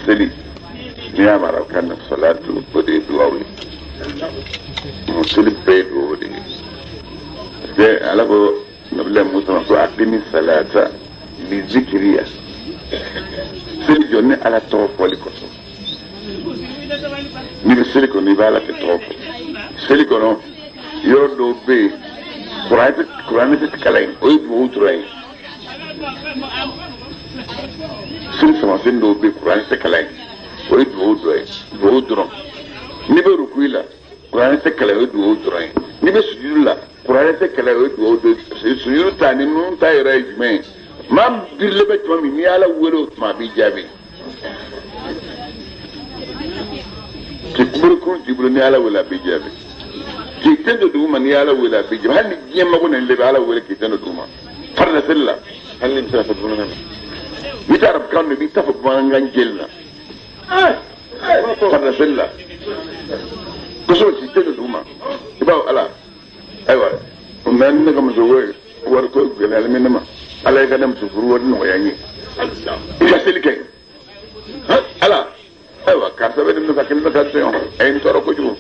seli ni amara kan salatu bode duwawi mo seli be do de ala ko nabla musa ko aqimi salata li zikriya seli jonne ala to foli ko ni seli ko ni bala ke to seli ko no yo do be qur'an te kalay o do utray seli sama sen do be qur'an te kalay o do utray ni be rukuila qur'an te kalay o do utray ni be sujudla qur'an te kalay o do sujudu tani nun tayra ijme mam dirle be to mi ni ala welo ma bi jabi ki kubur jibru ni ala wala bi jabi ki tendo duma ni ala wala bi jabi hal ni yemma ko ne le ala wala ki tendo duma farna sella hal ni tafa duna ni tarab kan ni tafa ba ngan jelna farna sella ko so ki tendo duma ba ala aywa nan ne kam so war ko gelal min ma ala ga dem su furu won no yangi ya selike ala aywa karta be dem no sakil ka te on en toro ko ju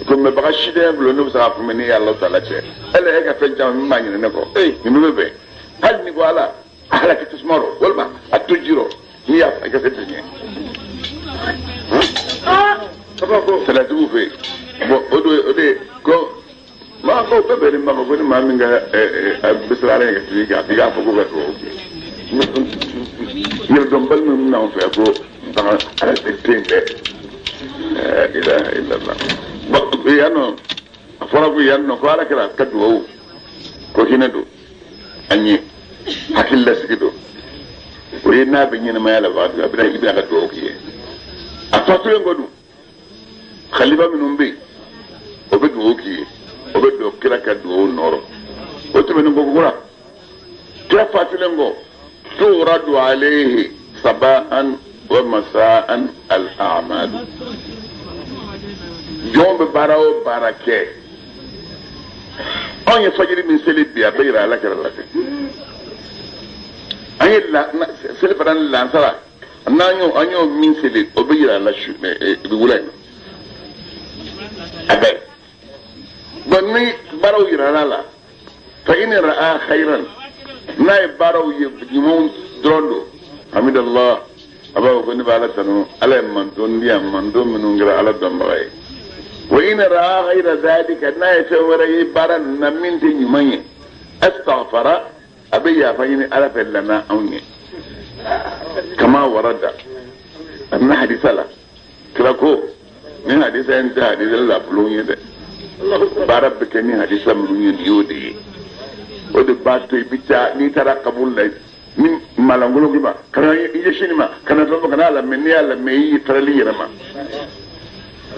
ko me baga shide blo no sa fu meni yalla taala che ala e ka fen jam ma ni ne ko ni me be hal ni ko ala ki tusmaro walma atujiro ni ya ka se te ni ko salatu fe bo ode ko ma ko be be ma ko ni ma mi nga bisrala nga ti ga diga ko ko ko ni do mbal mi na on fe ko ala tende ilaha illallah bo yano afara ko yanno ko ala kala kadu ko hinado anyi hakilla sigido ko yina be nyina ma yala ba abira ibira ka do kiye afatu ngodu khalifa minum be o be do kiye o be do kila ka do noro o to men ngo gura kila fatu lengo to radu alayhi sabahan ومساء الأعمال يوم براو بركة أن يفجر من سلب بيا بيرا لك الله أي لا سلب ران لا سلا أنيو من سلب وبيرا لا شو بيقولين أبي بني براو يرانا لا فإن رأى خيرا ناي براو يمون دروندو حمد الله أبا كوني بالاتنو على من دنيا من دون من غير على دمباي وإن رأى غير ذلك ناي سوري بارن نمين تنيمي استغفر أبي يا فيني ألف لنا أوني كما ورد أن حديث لا كلاكو من حديث أنت حديث لا فلوني ده بارب بكني حديث ملوني يودي ودي باتو بيتا ني ترى قبول لي min malangolo giba kana ije shinima kana to kana la menni ala meyi trali yirama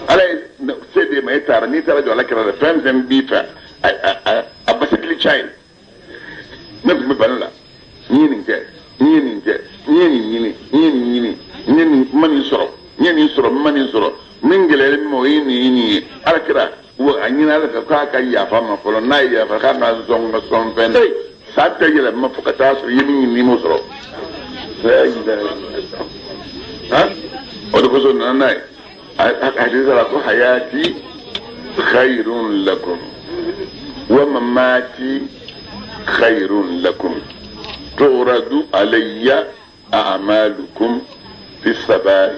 ala sede mai tara ni tara jola kira fam fam bifa abasitli child nabi me banala nyini mani soro min gelele mo yini ala kira wo anyina ala ka ya fama folo na ya fa kana zonga son fen ساعتها يلا ما فوق تاسو يمين يمسرو ها ودكوسو ناي حديث لكم حياتي خير لكم ومماتي خير لكم تورد علي أعمالكم في الصباح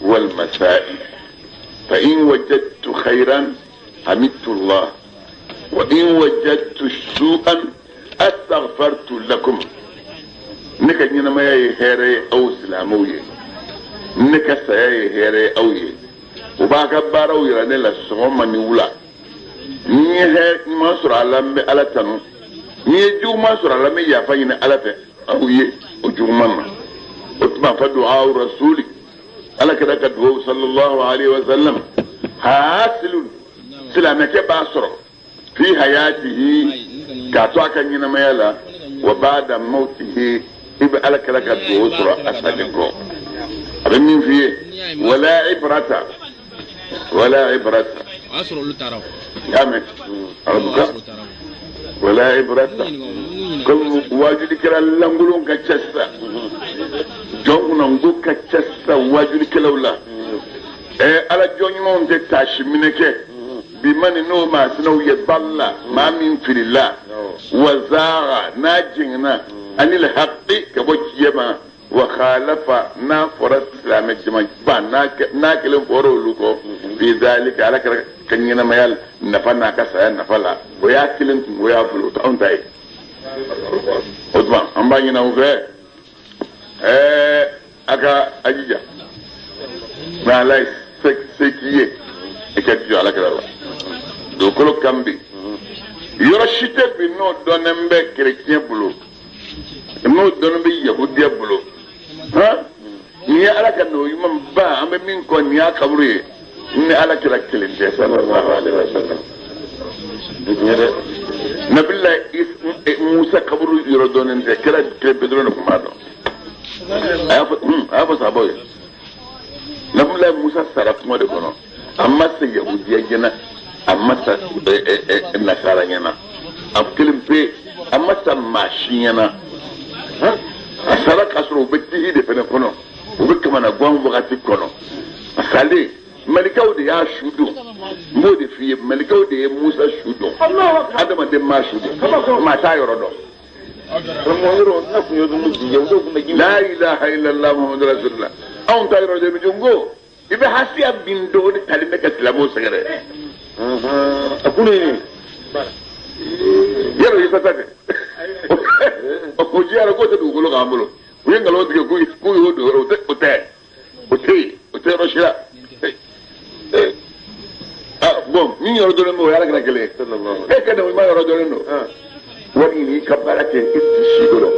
والمساء فإن وجدت خيرا حمدت الله وإن وجدت سوءا استغفرت لكم نكا نينا ما يهيري او سلاموي نكا سيهي هيري اوي وباكا بارو يراني لسوما نيولا نيه ما سر على على تنو نيه جو ما سر على يا فاين على ف اوي وجو ماما وتما فدعاء رسولي على كذا كدو صلى الله عليه وسلم حاصل سلامك باسر في حياته كاتوا كان ينما يلا وبعد موته يبقى لك الدوسرة أسألكم أبنين فيه ولا عبرة أسر اللي تعرف يامن أربك ولا عبرة كل واجد كلا لنقولون كتشسا jonguna ngo ka chessa wajuli kelawla ala jonyu te tashi mineke bi mani no ma sinu ya balla ma min filillah wa zaga najina anil haqqi ka bokiyama wa khalafa na farat islamic jama ba na kelin foro luko bi zalika ala kanyina mayal nafana ka saya nafala wa ya kelin wa ya fulu ta ontai Osman ambani na uve aka ajija na lai sekiye ekati ala kala do kolo kambi yoro shite bi no donembe chrétien bulo no donembe yahudiya bulo ha ni ala ka no yimam ba ambe min ko ni akabure ni ala kala kelente sallallahu alaihi wasallam nabilla musa kaburu yoro donente kala pedro no kumado ayafa saboy nabilla musa saraf mo de kono amma sai yahudiya gina amma sa nasara yana a kilimpe amma sa mashin yana a sara kasoro be tihi de fene kono o be kamana gwan wakati kono asale malikaw de ya shudu mo de fiye malikaw de musa shudu adama de ma shudu ma ta yoro do la ilaha illallah muhammadur rasulullah on ta yoro de jungo ibe hasiya bindo de talime ka tilabo sagare akune yaro yisatake okujira ko te dugulo gambulo uyengalo dige ku yodo ote roshira bon ni yoro dole mo yara kana gele kada mo yoro dole no wani ni kabara ke shigoro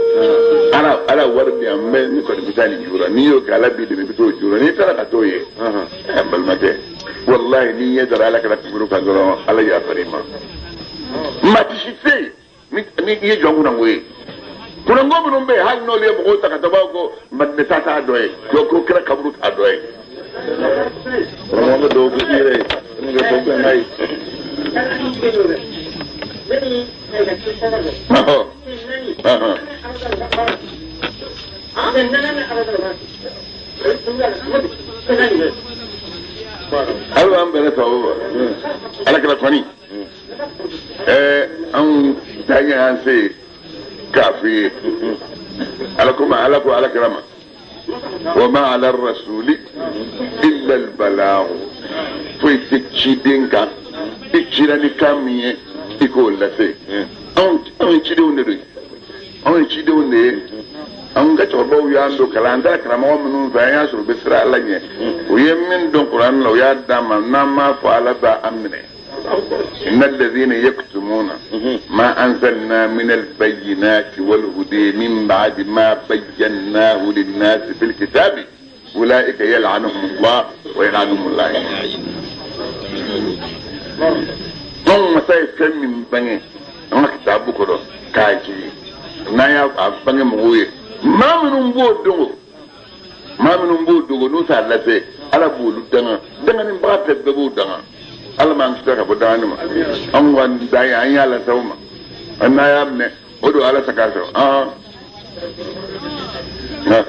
ala warbi amme ni ko bitani jura ni yo kala bi de bito jura ni tara ka toye bal mate wallahi ni yadara ala kana tiburu ka goro ala ya farima matishite ni ye jongu na ngwe kuna ngomu nombe hal no le mo ta ka tabago madne tata doye ko kira kabru ta doye mo do ko dire ni ko ko nai Allo am bere tawo ala kala kwani an tanya an sai kafi ala kuma ala ko ala karama wa ma ala ar-rasul illa al-balagh fi tikidinka tikirani kamiye iko lase an ci de wonde an ci de wonde an ga to baw ya ndo kalanda karama wa mun fa ya sur bisra alanye o yemin don qur'an law ya dama nama fa ala ba amne إن الذين يكتمون ما أنزلنا من البينات والهدى من بعد ما بيناه للناس في الكتاب أولئك يلعنهم الله ويلعنهم الله ثم سيكون من بني أنا كتاب بكرة كاجي نايا بني مغوي ما من بود نوسا لسه على بولو دنا نبغى تبغى دنا Allah man tsaka bu dani ma an wan dai an yala sauma anna ya ne odo ala saka so na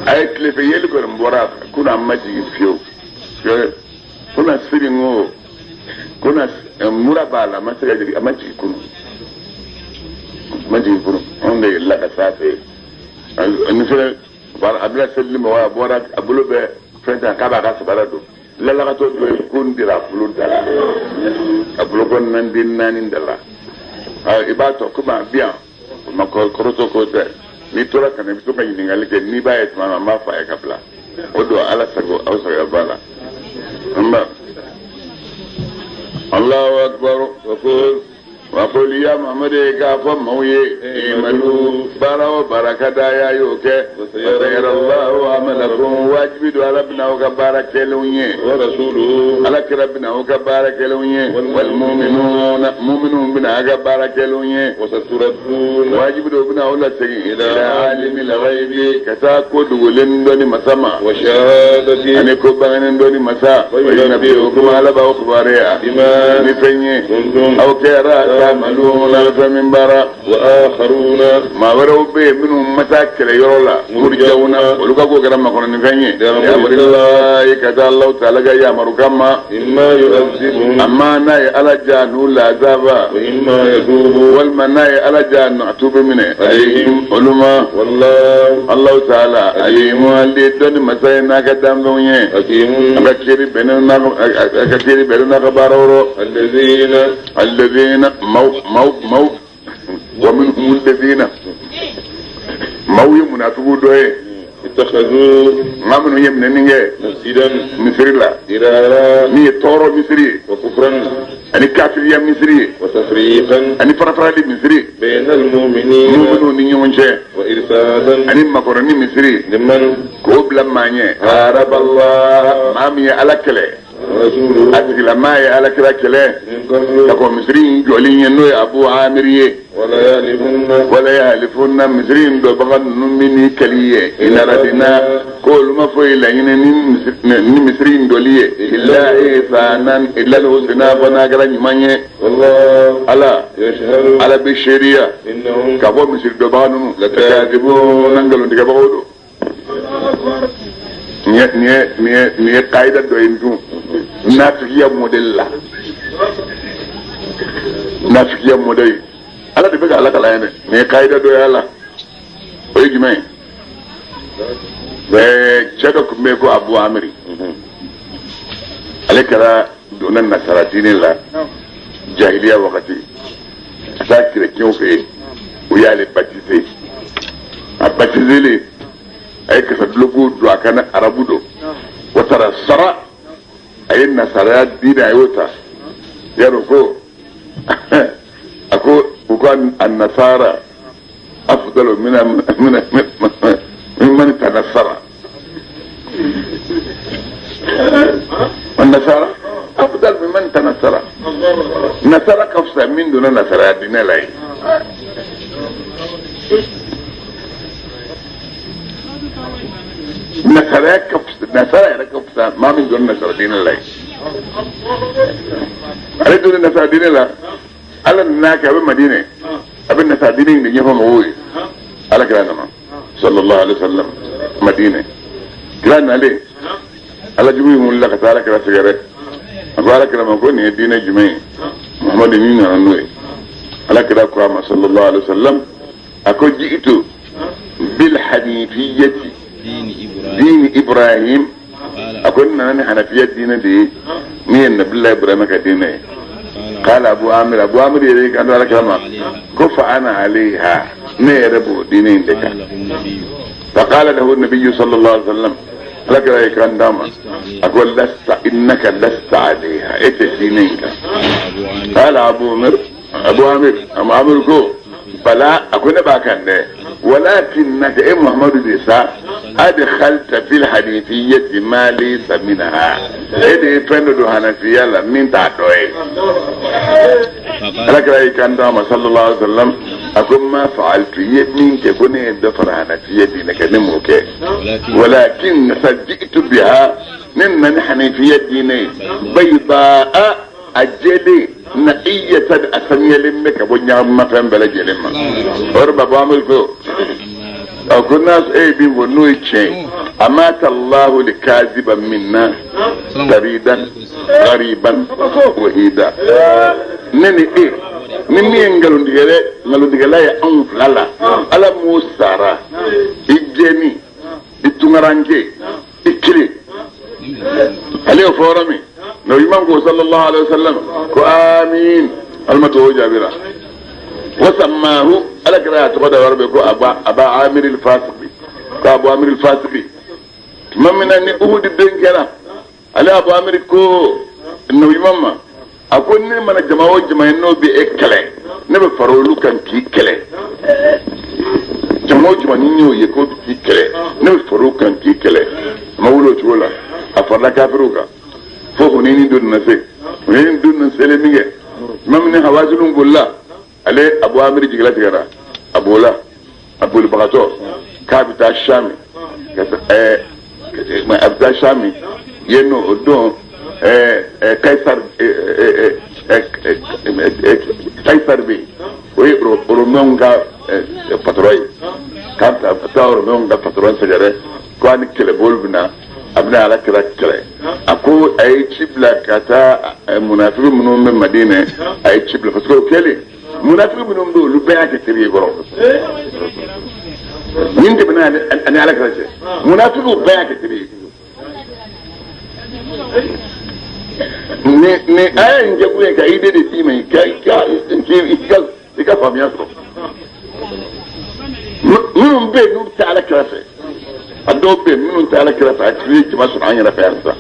ay klife yeli ko mbora kuna maji fiyo kuna siringo kuna murabala masaya jadi amaji kunu onde la ka safe ni sere bar abla sellim wa bora abulo be fenta kaba ka sabarado la la to kun dira fulun dala abulo kon nan din nanin dala ibato kuma bien ma ko kroto ko te ni tora kana bitu ka yin ngali ke ni ba et ma fa e kapla odo ala sago awsa ya bala أما الله أكبر وقل يا محمد كافم موي إيمانو بارو بركة يا يوكي وسيرى الله mu'amalakum wajibi do alabna wa baraka lunye wa rasuluhu ala kirabna wa baraka lunye wal mu'minun bina ga baraka lunye wa saturadun wajibi do bina wala tayi ila alimi al-ghaibi kata ko dugulin doni masama wa shahadati ani ko banganen doni masa wa yunabbiukum ala ba akhbariya bima nifanye aw kara ta'maluna min bara wa akharuna ma waraw be minhum matakira yola murjauna oluka ko garam makono nifanye ya amrillahi kaza Allah ta'ala ga ya marukama imma yu'adhibuhum amma na ya ala janu la azaba wa imma yatubu wal manai ala janu atubu mine alayhim uluma wallahu Allah ta'ala alimu alli doni masay na ga damdonye hakimun akakiri benen na baroro alladhina maw wa minhum alladhina maw yumnatu doye ittakhadhu ngamnu yemne ninge masjidan misri la dirara ni toro misri wa kufran ani kafir ya misri wa tafriqan ani farafrali misri bayna al-mu'minin mu'minu ni nyonche wa irsadan ani makoroni misri liman ko blamanye araballah mami alakele rasuluhu atigila maye alakira kele min qablu tako misri joli nyeno Abu Amir ye wala yahlifunna misri do bagan numini kaliye inaradina ko luma foy la nyene ni misri ndoliye illa isanan illa al-husna bana gara nyimanye wallahu ala yashhadu ala bi sharia innahum ka bo misri do baganu la takadibu nangalo diga bagodo nye kaida do indu nafiya model la nafiya model ala de bega ala kala yene nye kaida do yala oyi jumay be chega kumbe ko Abu Amiri ale kala donan nasara dine la jahiliya wakati sa chrétien fe o yale baptisé a baptisé le ay ka sa logo do akana arabudo watara sara ay nasara dina ayota yaro ko ako an-nasara afdalu mimman tanassara النصارى أفضل ممن تنصر نصر كفصة من دون نصر دين الله نصر كفصة ما من دون نصر دين الله أريد دون نصر دين الله على الناك أبن مدينة أبن نصر دين يفهم هو على كلامنا صلى الله عليه وسلم مدينة كلام عليه ala jubi mun la ka taala kala sigare akala kala man ko ni dina jumay muhammad ni na noy ala kala ko ma sallallahu alaihi wasallam ako jiitu bil hanifiyyati din ibrahim akon na ni hanafiyya dina de ni nabiy ibrahim ka dina qala abu amir yare kan ala kala ko fa ana alaiha ne rabu dina indaka فقال له النبي صلى الله عليه وسلم لك رأي كان داما أقول إنك لست عليها إتسينينك قال أبو عامر كو فلا أكون باكان ده ولكنك إيه محمد ديسا أدخلت في الحديثية ما ليس منها إيه فندو حنفية لمن تعدوه لك رأي كان داما صلى الله عليه وسلم أكون ما فعلت يمين كون يدفر حنفية دينك نموك ولكن صدقت بها من حنفية ديني بيضاء أجلي نقية أسمي لمك ونعم ما فهم بلجي لما وربا بعمل كو أكون ناس بي ونوي تشين أمات الله لكاذبا منا بريدا غريبا وهيدا نني nimi ngalo digala ya anflala ala musara ijeni itungarange ikili aliyo forami no imango sallallahu alaihi wasallam ko amin almatu jabira wasammahu ala qira'at qada warbe ko aba amir al-fasiqi ko abu amir al-fasiqi mamina ni uhud denkela ala abu amir ko no imamma akon ne mana jama'o jama'in no bi ekale ne be farolu kan ki kele jamo juma ni y'o ye ko bi kɛlɛ ne bɛ foro kan k'i kɛlɛ ma wolo cogo la a farala kafiru kan fo Hunayni don na se Hunayni don na selen min kɛ tuma min Hawazinu bolila ale Abu Amir jigila tigɛra a bola a bolibagatɔ k'a bɛ taa Sami a bɛ taa Sami yen nɔ o don Kaisar bɛ yen o ye Romains ka patron ye k'a bɛ taa Romains ka patron sɛgɛrɛ ko a ni kɛlɛbolo bɛ na a bɛna Alakira kɛlɛ a ko a ye ci bila ka taa munafiki minnu bɛ Madina a ye ci bila parce que o kɛlen munafiki minnu bɛ olu bɛɛ y'a kɛ teri ye kɔrɔ nin de bɛ na ani Alakira cɛ munafikiw bɛɛ y'a kɛ teri ye ni aya in jɛ kun ye ka idée de d'i ma i ka faamuya sɔrɔ minnu bɛ yen n'u tɛ Alakira fɛ a dɔw bɛ yen minnu tɛ Alakira fɛ a tigi ye jama sɔrɔ an yɛrɛ fɛ yan sisan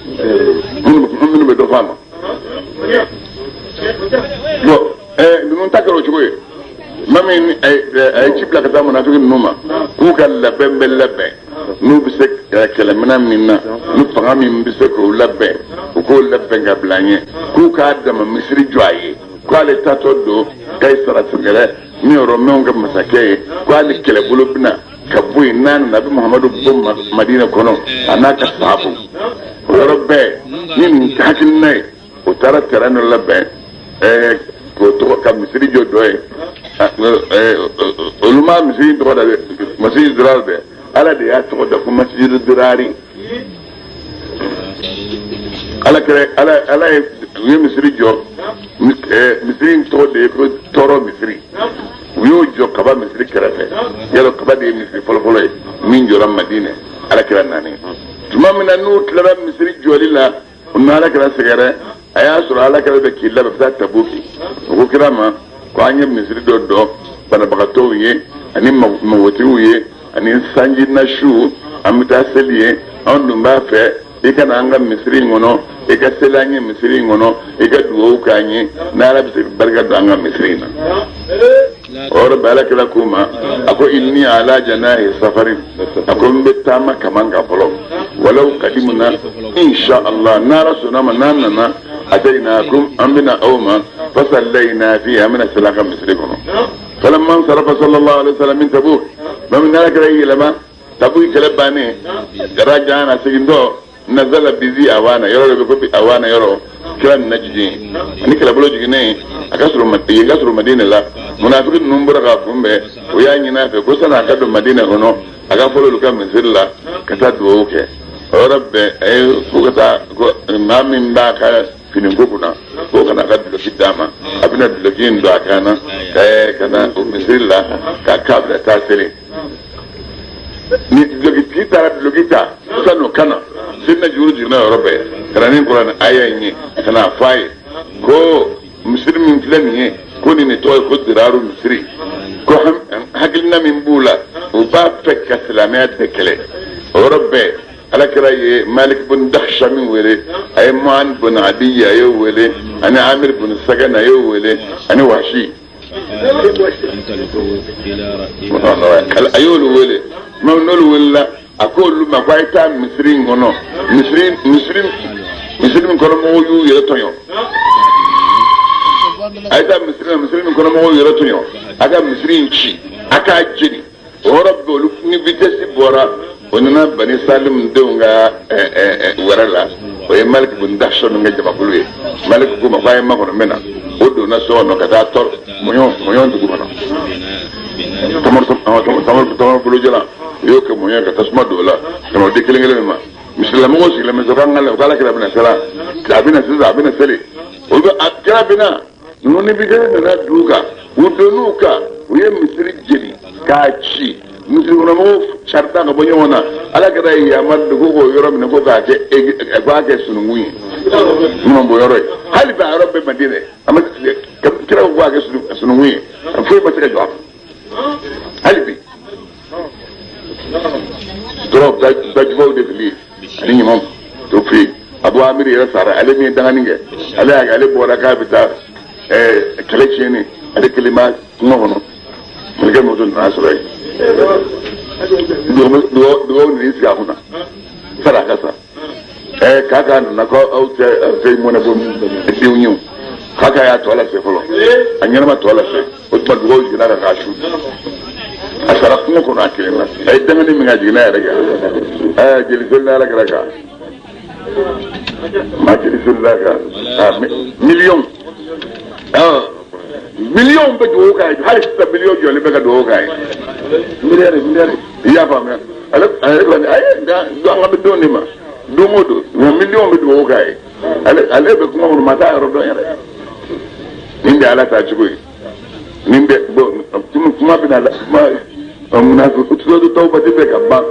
minnu bɛ dɔ fɔ a ma bon ninnu ta kɛra o cogo ye maa min a ye ci bila ka taa munafiki ninnu ma k'u ka labɛn bɛ labɛn n'u bɛ se kɛlɛminɛn min na ni fanga min bɛ se k'o labɛn u k'o labɛn ka bila an ye k'u k'a dama misiri jɔ a ye k'ale tatɔ don Kaisara sɛgɛrɛ min ye Romains ka masakɛ ye k'ale kɛlɛbolo bɛna ka bɔ yen n'a nana Nabi Muhamadu bɔ Madina kɔnɔ a n'a ka sahabu o yɔrɔ bɛɛ ni nin hakilina ye o taara terrain dɔ labɛn k'o tɔgɔ ka misiri jɔ dɔ ye olu ma misiri tɔgɔ da dɛ masjid Dirar dɛ Ala de y'a tɔgɔ da ko masjid Dirari Ala ye u ye misiri jɔ misiri tɔgɔ de ye ko tɔɔrɔ misiri u y'o jɔ kaba misiri kɛrɛfɛ yalɔ kaba de ye misiri fɔlɔfɔlɔ ye min jɔra Madina Alakira nani tuma min na n'u tilara misiri jɔli la u ni Alakira sɛgɛrɛ a y'a sɔrɔ Alakira bɛ k'i labɛn ka taa Tabuki o ko kira ma ko an ye misiri dɔ dɔn banabagatɔw ye ani mɔgɔtigiw ye ani sanji na su an bɛ taa seli ye anw dun b'a fɛ i kana an ka misiri in kɔnɔ i ka seli an ye misiri in kɔnɔ i ka dugawu k'an ye n'Ala bɛ se barika don an ka misiri in na o yɔrɔ bɛɛ Alakira k'u ma a ko inni ala janahi safarin a ko n bɛ taama kaman kan fɔlɔ walaw kadimuna insha Allah n'Ala sɔnna ma n'an nana ataynakum an bɛna aw ma fasallayna fihi an bɛna seli an ka misiri kɔnɔ falamma nsarafa sallallahu alaihi wasallam min Tabuk bamin Alakira yɛlɛma Tabuk kɛlɛ bannen raja'ana segintɔ nazala bizi awana yɔrɔ de bɛ ko awana yɔrɔ kira nin na jigin ani kɛlɛbolo jiginnen a ka sɔrɔ Madina la munafiki ninnu bɔra k'a kunbɛn o y'a ɲini a fɛ ko san'a ka don Madina kɔnɔ a ka fɔlɔ olu ka misiri la ka taa dugawu kɛ o yɔrɔ bɛɛ a ye fo ka taa maa min b'a ka finiko kunna k'o kana ka duloki d'a ma a bɛna duloki in don a kan na ka na o misiri la k'a bila taa seli ni duloki taara duloki ta san'o kana Sidna Jibril jiginna yɔrɔ bɛɛ ka na ni Kuranɛ aya in ye ka na f'a ye ko misiri min filɛ nin ye ko nin de tɔgɔ ye ko Diraru misiri ko hakilina min b'u la u b'a fɛ ka silamɛya tɛ kɛlɛ o yɔrɔ bɛɛ Alakira ye Malik bin Dakhsham wele a ye Mu'an bin Adi a y'o wele ani Amir bin Sagan a y'o wele ani Wahshi a y'olu wele n'olu welela a ko olu ma ko a ye taa misiri in kɔnɔ misiri min kɔnɔmɔgɔw y'u yɛrɛ tɔɲɔ a ye taa misiri min kɔnɔmɔgɔw y'u yɛrɛ tɔɲɔ a ka misiri in ci a k'a jeni o yɔrɔ bɛɛ olu ni vitesse bɔra o nana Bani Salim denw ka wɛrɛ la o ye Malik bin Dakhsham ka jamakulu ye Malik ko ma ko a ye makɔnɔ n bɛ na o donna so kɔnɔ ka taa mɔɲɔ dugu kɔnɔ tamar bolojala u y'o kɛ mɔɲɔ ka tasuma don o la ka na o di kelen kelen min ma misilamɔgɔw sigilen bɛ sɔrɔ an ka la u k'Ala kira bɛna sela a bɛna sisan a bɛna seli o bɛ a kira bɛna ninnu ni bi kelen nana dugu kan u donn'u kan u ye misiri jeni k'a ci misiri kɔnɔmɔgɔw carita ka bɔ ɲɔgɔn na Ala kira ye yamari ko k'o yɔrɔ minɛ ko k'a kɛ sununkun ye minnu b'o yɔrɔ ye hali bi a yɔrɔ bɛɛ Madina kira ko k'a kɛ sununkun ye foyi ma se ka jɔ a fɛ hali bi dɔrɔn dajubaw de fili ani ɲumanw to fili Abu Amir yɛrɛ sara ale min ye dangani kɛ ale bɔra k'a bɛ taa kɛlɛ tiɲɛni ale kelen ma kungo kɔnɔ morikɛ muso nana sɔrɔ yen do ni sia kuna sara kasa kaka na ko au te mo na bom di unyu kaka ya to ala se folo anyana ma to ala se o to do go na ka shu asara kuma ko na kire na danga ni mi ngaji na ya daga jeli sulla la ka ma jeli sulla ka million million be do ka har ta million joli be ka do ka milliard ya fa me ala ay da do ngam do ni ma do modo million be do ka ala be kuma mo mata ro do yare ninde ala ta chugo ninde bo kuma be na ma amna ko tudo do tawba de be ka ba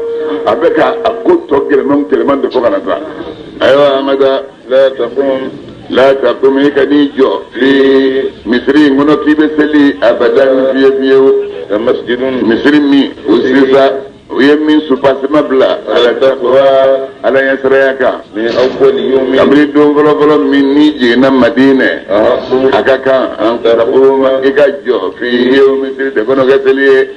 abeka akoto gele mem teleman de ko kana ta aywa amada لا تقوم هيك نيجو في مصري منو في بسلي ابدا في مسجد مصري مي وسيسا ويمين سوباس مبلا على تقوى على يسريك من اول يوم امري دوغلو من نيجي نا مدينه اكاكا ان تقوم ايجاجو في يوم مصري دغنو غتلي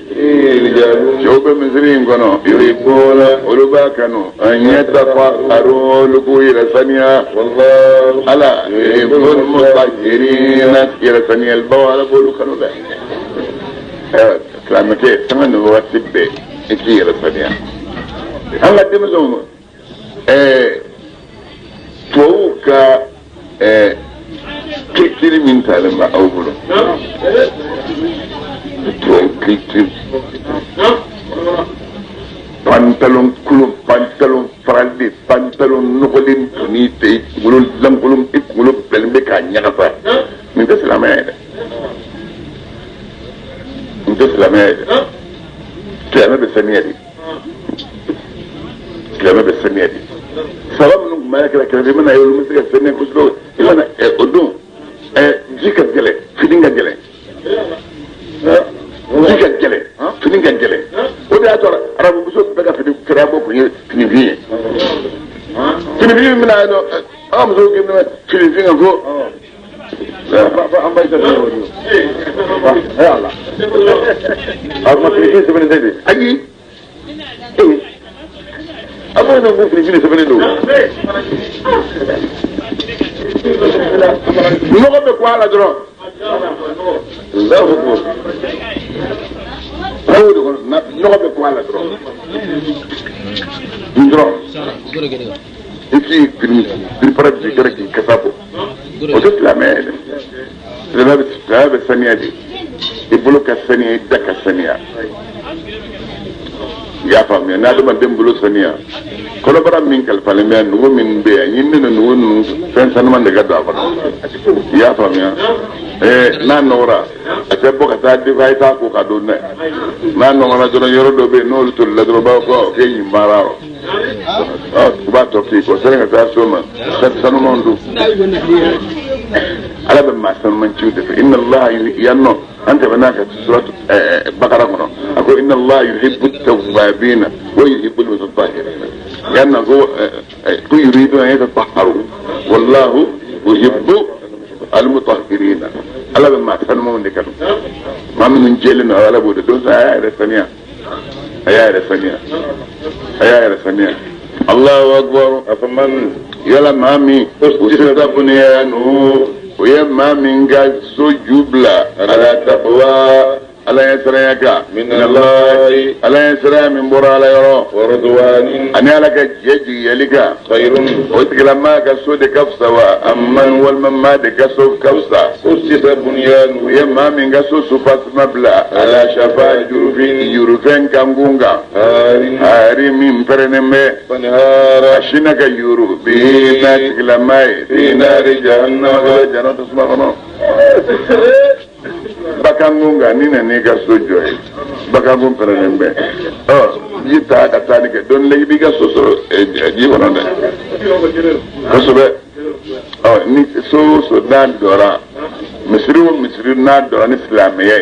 شوب مصري غنو يريبون ولبا كانوا ان يتفقروا لكوي رسانيا والله على يكون مطهرين الى ثاني البوال بولو كانوا لا كلامتي تمن هو سبه اكي رسانيا الله دمزوم توكا كتير من تعلم أوبرو كتير pantalon kulum pantalon fraldi pantalon nukolin tunite gulul lam kulum ik gulul belbe ka nyaka min da salamaida كلامه بالثانية دي سبب انه ما يكره كلامه من ايول مسك الثانية كسلو انا قدوم جيك الجلي فيدينغ الجلي جيك الجلي فيدينغ الجلي وده اتور عرب بسوط بقى في كرابو فينيفين من هذا امزوج من فينيفين فوق فأما يتدور يا الله أما فيليبين سبنين دي أجي إيه أما ينمو فيليبين سبنين دو نغم بكوالا درون لا أفضل نغم بكوالا درون ici bir pratique rek kasabo o dot la mede la be sania di e bloka sania da ka sania ya fam na do man dem bulu sania ko do bara min kal pale men no min be nyin ne no wonu sen san man de gadda ba ya fam ya na nora ate boka ta di vai ta ko ka do ne na no na do yoro do be no to la do ba ko ke yimbara ba to ki ko sere ta soma sanu mondu ala be ma san man ciude fa inna allah yanno anta banaka suratu baqara kono ako inna allah yuhibbu at-tawwabin wa yuhibbu al-mutatahhirin yanna ko yuridu an yatatahharu wallahu yuhibbu al-mutahhirin ala be ma san mon de kadu mam nun jelina ala bude don sa ayya resania الله أكبر أفمن يلا مامي وسيدا بنيانه ويا مامي قال سجبلا على تقوى على يسريك من الله على يسرى من برا على يرى ورضوان أنا لك جيجي يلك خير وتكلم ما كسود كفسة وأمن والمما كسود كفسة أسس بنيان ويا مامي كسود سباس مبلغ على شفا جروفين كامغونغا هاري من فرنمي أشينك يورو بينا تكلم ماي في نار جهنم جنة تسمعنا bakangunga nina ne ga sojo bakangun perenembe yita ka tani ke don legi biga soso ji wona de kasobe ni so dan dora misri na dora ni islamiyye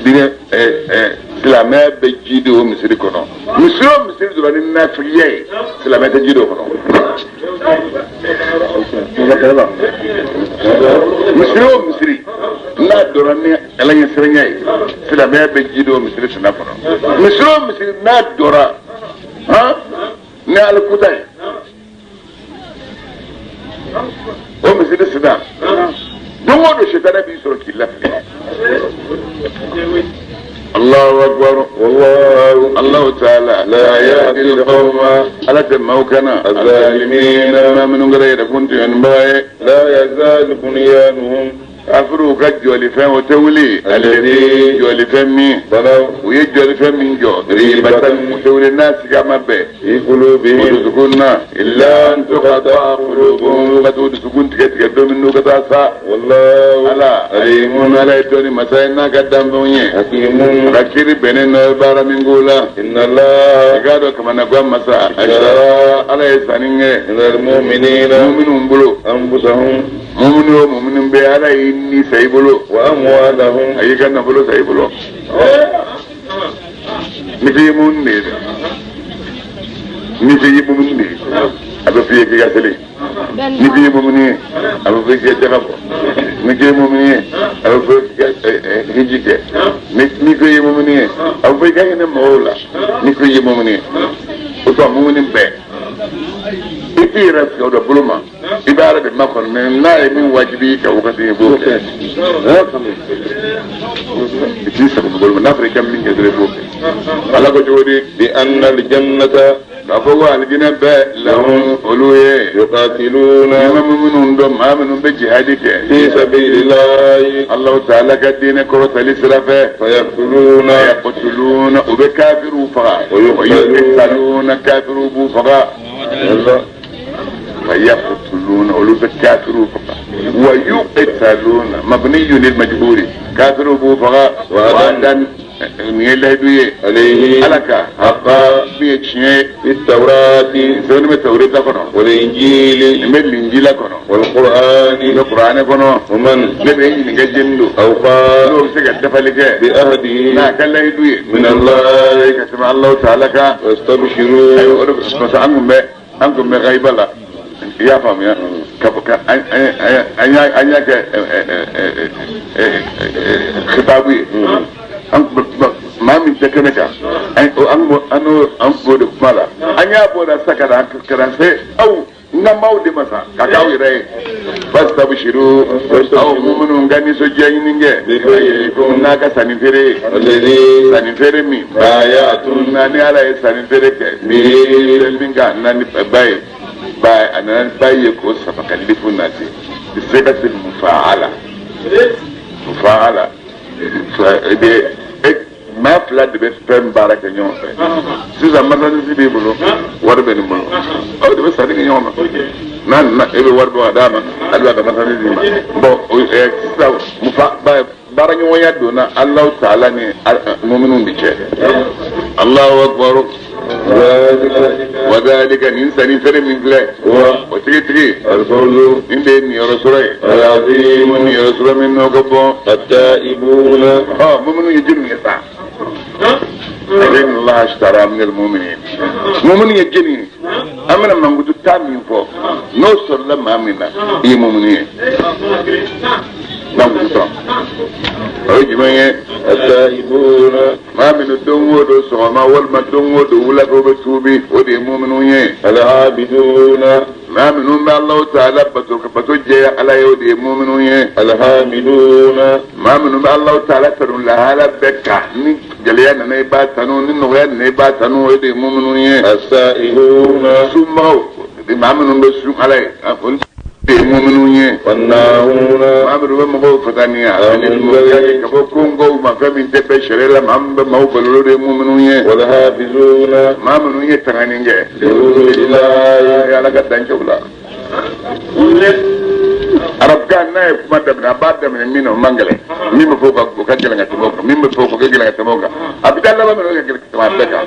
dinga islamiyye be jido misri kono misri dora ni nafiye islamiyye te jido kono misri n'a dɔra ni ala ɲɛ siranya ye silamɛya bɛ ji don misiri sina kɔnɔ misiri o misiri n'a dɔra ni alikuta ye o misiri sina don o don sitana b'i sɔrɔ k'i lafiya Allahu akbar wallahu Allahu ta'ala la yahdi al-qawma ala tamaukana az-zalimin ma min ghayri kuntu yanbaye لا يزال بنيانهم afuru ka jɔli fɛn o tɛ wuli alladhi jɔli fɛn min u ye jɔli fɛn min jɔ ribatan o tɛ wuli n'a siga ma bɛn في قلوبهم dusukun na illa an tuqata qulubuhum ka to dusukun tigɛ tigɛ don min n'u ka taa sa والله ala alimun ala ye dɔnni masa ye n'a ka danfɛnw ye حكيم ka kiri bɛnnen dɔ ye baara min k'o la إن الله i k'a dɔn kamana gan masa ashara ala ye sanni kɛ من المؤمنين muminun bolo أنفسهم mumini o mumini bɛ ala ye ni sa i bolo وأموالهم a y'i ka nafolo sa i bolo ni k'i ye mumini de ye ni k'i ye mumini de ye a bɛ f'i ye k'i ka seli ni k'i ye mumini ye a bɛ f'i ye k'i ka jaka bɔ ni k'i ye mumini ye a bɛ f'i ye k'i ka hiji kɛ ni k'i ye mumini ye a bɛ f'i ye k'i ka hinɛ mɔgɔw la ni k'i ye mumini ye o tɔ mumini bɛɛ i k'i yɛrɛ sigi o dɔ bolo ma i bɛ ala de makɔnɔ mɛ n'a ye min wajibi ka wagati ye i b'o kɛ i k'i sago bolo ma n'a fɔra i ka min kɛ dɔrɔn i b'o kɛ ala ko cogo di بأن الجنة k'a fɔ ko alijinɛ bɛɛ lahum olu ye يقاتلون ɲɛma minnu dɔn maa minnu bɛ jihadi kɛ في سبيل الله alahu taala ka diinɛ kɔrɔtali sira fɛ فيقتلون yaqtuluna u bɛ kafiriw faga wa yuqtaluna kafiriw b'u faga فيقتلون أولوك الكافر ويقتلون مبني للمجبور كافر بوفغا وعدا نيلهدوية عليه ألك حقا بيتشني في التوراة سوني التوراة كنو والإنجيل نمت الإنجيل كنو والقرآن القرآن كنو ومن نبي نجندو أو قال لو سكت دفلك بأهده لا كان لهدوية من الله كتب الله تعالى واستبشروا أيوة بس أنكم بغيبة لا ya faamu ya ka an y'a kɛ khitabu ye maa min tɛ kɛnɛ kan an b'o de kuma la an y'a bɔ da sa ka na se aw n ka maaw de ma sa ka k'aw yɛrɛ ye fastabshiru aw minnu ka nisɔndiya ɲini kɛ ko n'a ka sanni feere ye sanni feere min baayatun na ni ala ye sanni feere kɛ min ka na ni ba ye ba anan baye ko saba kalifu nati bisikatil mufaala de ma fila de bɛ fɛn baara kɛ ɲɔgɔn fɛ sisan masanisi b'i bolo wari bɛ nin bolo aw de bɛ sanni kɛ ɲɔgɔn ma n'a nana e bɛ wari bɔ ka d'a ma ale b'a ka masanisi ma bɔn sisan baara ɲɔgɔnya donna Alahu Taala ni mu'minun bi cɛ Allahu akbar وذلك الإنسان فرق من الله وتيجي الفوز إن بين رسوله العظيم من رسول منه كبو التائبون مؤمن يجن يسعى إن الله اشترى من المؤمنين مؤمن يجني أمنا من قد تامين فوق نوصل لما أمنا إيه مؤمنين التائبون ما من الدنو دو سوما والما الدنو دو ولا دو بتوبي ودي مؤمنون العابدون ما منهم الله تعالى بتوجه على يودي مؤمنون الحامدون ما منهم الله تعالى ترون لها بكا جليانا نيباتانو ننوغيان نيباتانو ودي مؤمنون السائلون سمعوا ما منهم بسوم علي المؤمنون والناهون ما بدو مغو فتانيا المؤمنين كفو كونغو ما فمن تبشر لهم هم بمو بلولو المؤمنون والحافظون ما منو يتغنين لحدود الله يا لك الدنجولا arab kan na kuma da na ba da min no mangale min fo ko ka gele ngati boka min fo ko gele ngati boka abdalla ba min gele ta beka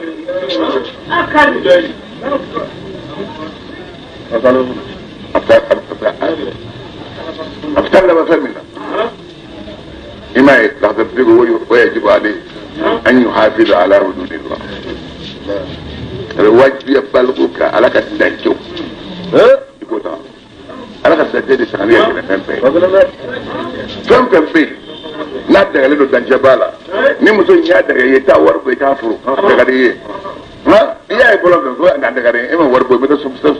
abdalla ba famina ima يقدر تقول ويجب عليه ان يحافظ على حدود الله الواجب يبلغك على كتنجو يقول ala ka sɛjɛ de sanga yɛ kɛnɛ fɛn fɛn n'a dagalen don dancɛ b'a la ni muso in y'a daga i ye taa wari bɔ i k'a furu daga de ye nka i y'a ye fɔlɔ fɛ ko n'a daga de e ma wari bɔ i bɛ taa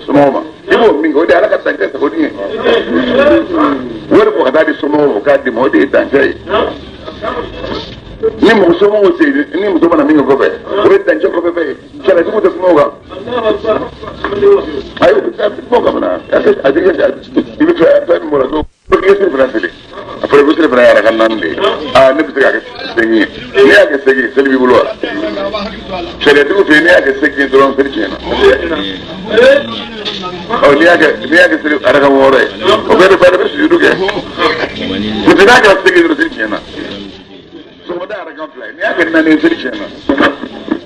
somɔgɔw ma i b'o min kɛ o de ye ala ka dancɛ sago ni ye wari bɔ ka taa di somɔgɔw ma k'a di ma o de ye dancɛ ye ni muso somɔgɔw se ni muso mana min kɛ kɔfɛ o ye dancɛ kɔfɛ fɛ ye kɛlɛjugu tɛ kuma o kan ayi o bɛ taa kuma o kan fana i bɛ fɛn min bɔra so pour que seli fana seli a fɔra ko seli fana yɛrɛ ka naani de ye ne bɛ se k'a kɛ segin ye n'i y'a kɛ segin seli b'i bolo wa sariatigiw fɛ yen n'i y'a kɛ segin dɔrɔn seli tiɲɛna n'i y'a kɛ seli araka wɔɔrɔ ye o bɛɛ bɛ sujudu kɛ muso n'a kɛra segin dɔrɔn seli tiɲɛna sɔgɔmada araka fila ye n'i y'a kɛ naani ye seli tiɲɛna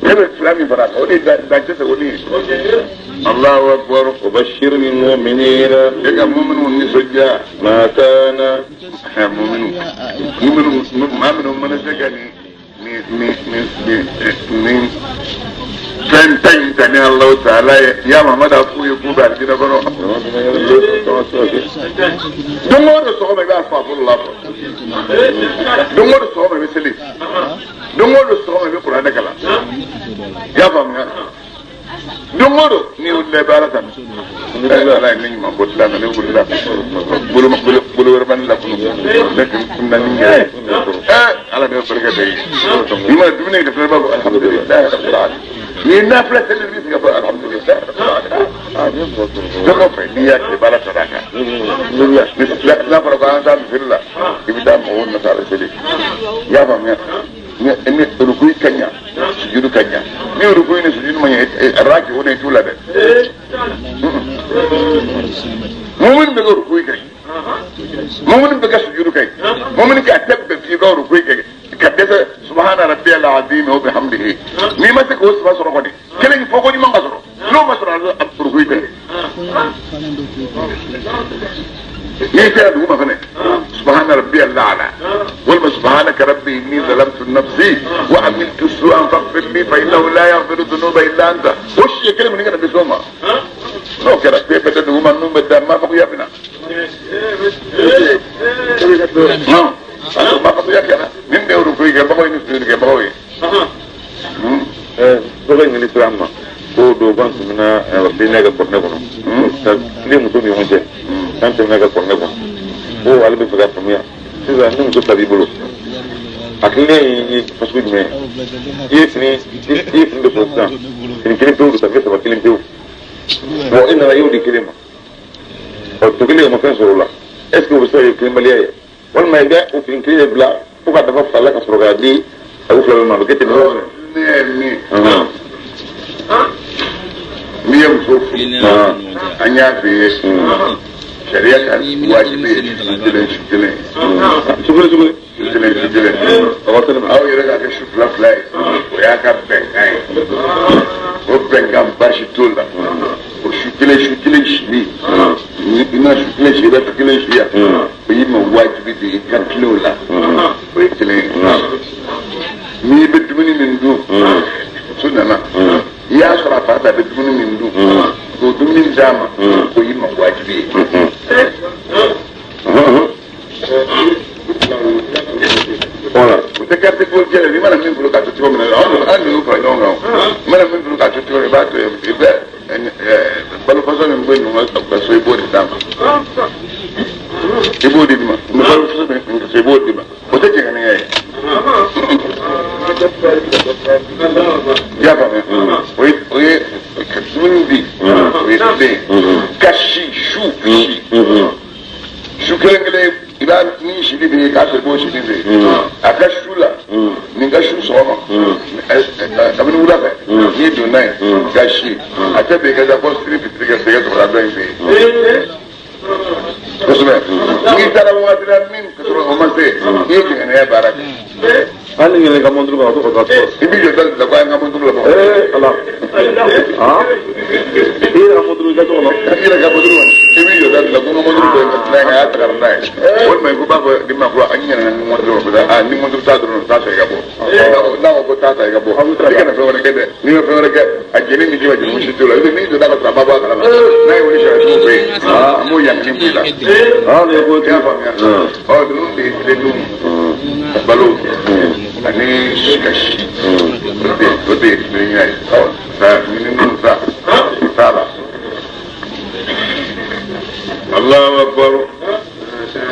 ne bɛ fila min fara kan o de ye dancɛ sago ni ye Allahu akbar وبشر المؤمنين e ka mu'minu nisɔndiya ما كان maa minnu mana se ka nin fɛn ta in ta ni Alahu Taala ye ya Mamadu a f'u ye k'u bɛ alijinɛ kɔnɔ don o don sɔgɔma i b'a fɔ a bolo la fɔ don o don sɔgɔma i bɛ seli don o don sɔgɔma i bɛ kuranɛ kalan i y'a faamuya don o don n'i wulila i bɛ Ala tanu Ala ye ne ɲuman bɔ silamɛ ne wulila bolo wɛrɛ bɛ ne la kunun ne tun na ni yɛrɛ Ala de ye barika da i ye n'i ma dumuni kɛ fɛnɛ b'a fɔ alhamdulilayi rabbil alamin n'i ye nafila seli i bɛ se ka fɔ alhamdulilayi rabbil alamin fɛn o fɛn n'i y'a kɛ i bɛ Ala sara a kan n'a fɔra ko an taa misiri la i bɛ taa mɔgɔw nasara seli i y'a faamuya ni rukuyi ka ɲa sujudu ka ɲa ni rukuyi ni sujudu ma ɲa raki o de t'u la dɛ mu'min bɛ ka rukuyi kɛ mu'min bɛ ka sujudu kɛ mu'min ka tɛ bɛɛ f'i ka rukuyi kɛ ka dɛsɛ subhana rabbiyal azim wa bihamdihi n'i ma se k'o saba sɔrɔ kɔni kelen fɔ ko ɲuman ka sɔrɔ n'o ma sɔrɔ a rukuyi kɛ n'i sera dugu ma fɛnɛ subhana rabbiyal a'la walima subhanaka rabbi inni zalamtu nafsi wa amiltu su'an faghfir li fa innahu la yaghfiru dhunuba illa anta o si ye kelen min kana dɛsɛ o ma n'o kɛra fɛn bɛɛ tɛ dugu ma nun bɛ da m'a fɔ ko yafina m'a fɔ ko yafina nin de ye rukuyi kɛbagaw ye ni sujudi kɛbagaw ye dɔ bɛ ɲini sira ma ko dɔw b'an tɛmɛna denkɛ ka kɔrɔnɛ kɔnɔ tile muso ni ɲɔgɔn cɛ an tɛmɛna ka kɔrɔnɛ kɔnɔ ko ale bɛ fɛ ka faamuya sisan ni muso ta b'i bolo a kelen ye fasugu jumɛn i ye fini de fɔ sisan fini kelen pewu don sanfɛ saba kelen pewu bon e nana i y'o di kelen ma ɔ to kelen ma fɛn sɔrɔ o la est ce que o bɛ se ka kɛ kelenbaliya ye walima i bɛ o fini kelen de bila fo ka dafa fila la ka sɔrɔ k'a di a y'u fila bɛ ma a bɛ kɛ ten ne ye min n'i ye muso furu an y'a f'i ye sariya ka wajibi ye su kelen aw yɛrɛ k'a kɛ su fila fila ye o y'a ka bɛnkan ye o bɛnkan baasi t'o la o su kelen sili i ma su kelen si i bɛ su kelen si yan o y'i ma wajibi de i ka tilen o la o ye kelen ye n'i bɛ dumuni min dun muso nana i y'a sɔrɔ a fa fɛ a bɛ dumuni min dun k'o dumuni d'a ma o y'i ma wajibi ye o tɛ carte d'identité la n'i mana min bolo k'a to cogo min na an y'o fara ɲɔgɔn kan i mana min bolo k'a to cogo min i b'a to yen i bɛ balo fasɔn min bɛ ninnu ka so i b'o de d'a ma i b'o di ma balo fasɔn min ka so i b'o di ma o tɛ jɛngɛnɛya ye i y'a faamuya o ye ka dumuni di o ye tile ka si su su kelen kelen i b'a ni sili bɛ yen k'a sɔrɔ i b'o sili bɛ yen a ka su la nin ka su sɔgɔma kabini wula fɛ n'i donna yen ka si a tɛ bɛn i ka taa fɔ siri fitiri kɛ sɛgɛ sɔrɔ a dɔ in fɛ yen kosɛbɛ n'i taara waati la min ka sɔrɔ o ma se i ye jɛngɛnɛya baara kɛ hali ni yɛlɛ ka mɔnturu kan o tɔgɔ taa tɔgɔ i b'i jɔ da la ko an ka mɔnturu la bɔ ala i yɛrɛ ka mɔnturu i ka tɔgɔ la i yɛrɛ ka mɔnturu i b'i jɔ da la ko n ka mɔnturu bɛ n'a ye a y'a tagara n'a ye walima i ko b'a fɔ i ma ko an ɲɛna ni mɔnturu la ni mɔnturu t'a dɔrɔn t'a ta i ka bɔ n'a ko ko t'a ta i ka bɔ i kana fɛn wɛrɛ kɛ dɛ n'i ma fɛn wɛrɛ kɛ a jeli min ji ma jeli si t'o la n'i jɔ da ka sɔrɔ a ma bɔ a kalama n'a ye wuli sariya t'o fɛ yen an b'o yanni b'i la i y'a faamuya ninnu de ye tile dun balo ni kashi rote ni ya sa ni musa sala Allahu akbar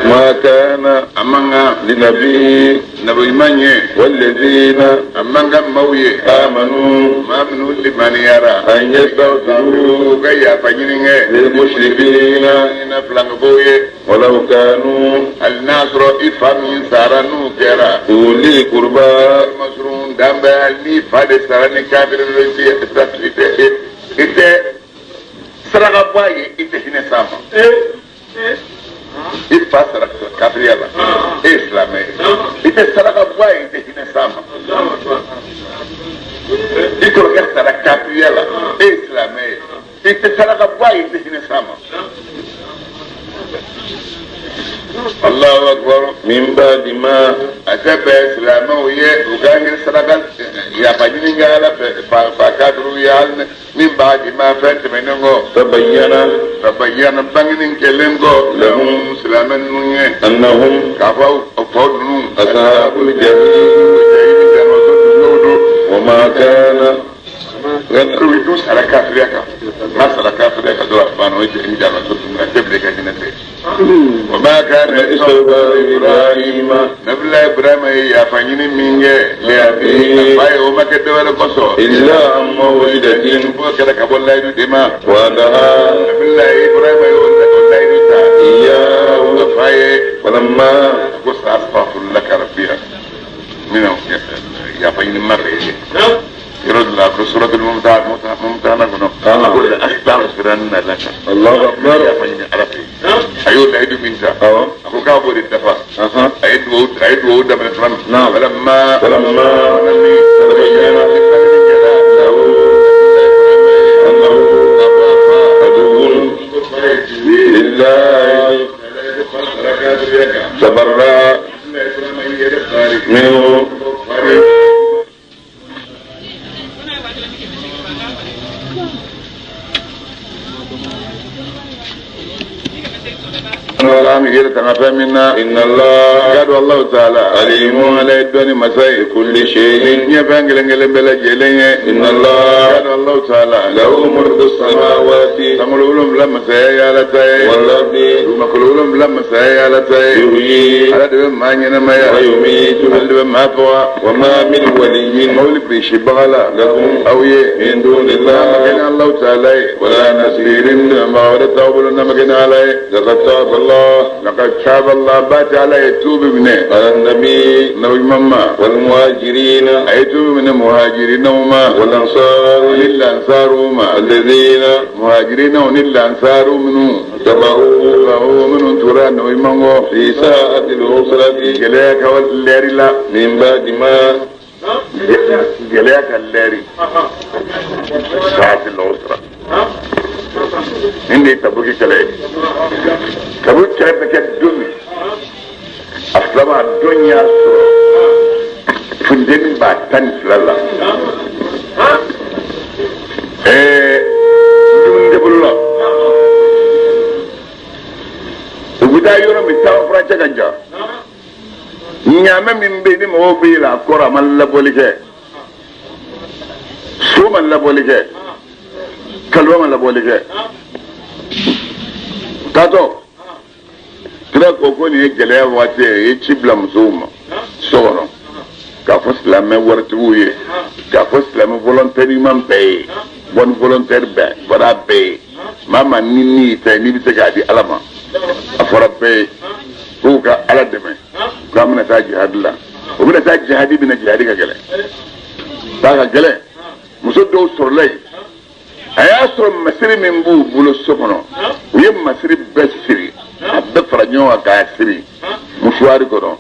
ما كان amanga لنبي nabi manye والذين amanga mauye آمنوا ma minu limani yara أن يستغفروا gaya panyininge للمشركين na flango boye ولو كانوا al nasro ifami saranu kera أولي قربى masrun dambe ali fade sarani kafir resi statite ite saraga boye ite hine sama ifa saraka kafir yalla islam ite saraka boye ite hine sama iko ka saraka kafir yalla islam ite saraka boye ite hine sama Allahu akbar من بعد ما atabe islamu ye ugangir saraka ya fanyini ngala fa kadru ya min baadi ma fente menengo tabayyana banginin kelengo lahum islaman nunye أنهم kafaw afadnu أصحاب الجحيم وما كان ruidu saraka afrika ma saraka afrika do afano ite injala to tunga tebre ka dinate وما كان استغفار إبراهيم نبلا إبراهيم يا فنيني مينجي لأبي باي وما كدوا لقصو إلا عن موعدة كذا كبول لا يدما وعدها نبلا إبراهيم يقول لا يدتا إياه فاي ولما قص أستغفر لك ربي من يا فنيني مرة يرد الله في سورة الممتحنة أقول أستغفرن لك الله أكبر يا فنيني عرفي أيوة لا يدو منك أقول كابور الدفع أيد وود من الفرن نعم فلما تبين له أنه عدو لله تبرأ منه الآن غير تنفهمنا إن الله قال الله تعالى عليم على الدنيا مساء كل شيء يفعل بلا جلية إن الله قال الله تعالى له ملك السماوات تملولهم لما سيالتي والأرض ومكلولهم لما سيالتي يحيي على دم ما ينما ويميت على دم ما فوا وما من ولي مولى بشبغلا لهم أو من دون الله مكان الله الله تعالى ولا نصير ما ورد توبلنا مكان عليه لقد تاب الله لقد تاب الله بات على يتوب منه على النبي نبي مما والمهاجرين أيتوب من المهاجرين وما والأنصار للأنصار وما الذين مهاجرين وللأنصار منه تبعوه فهو من ترى نبي مما في ساعة العسرة جلاك والليري لا من بعد ما جلاك الليري ساعة العسرة إني تبوكي كلاي تبوكي كلاي بك الدنيا أصلا الدنيا فندين باتن فلالا دون دبلا وبدا يورو ميتاو فرانشا كانجا نياما من بيني موبيلا كورا من لبوليكي سو من لبوليكي kalwa man labole ke tato kira koko ni gele wate e chibla mzuma soro ka fosla me warti uye ka fosla me volontairement pay bon volontaire be bara be mama nini te ni bite ga di alama afara be ko ka ala deme ka mun ta jihad la o mun ta jihadi bi na jihadi ka gele ta ka gele muso do sorlay aya sɔrɔ masiri min b'u bolo so kɔnɔ u ye masiri bɛɛ siri a bɛɛ fara ɲɔgɔn kan k'a siri musuwaari kɔnɔ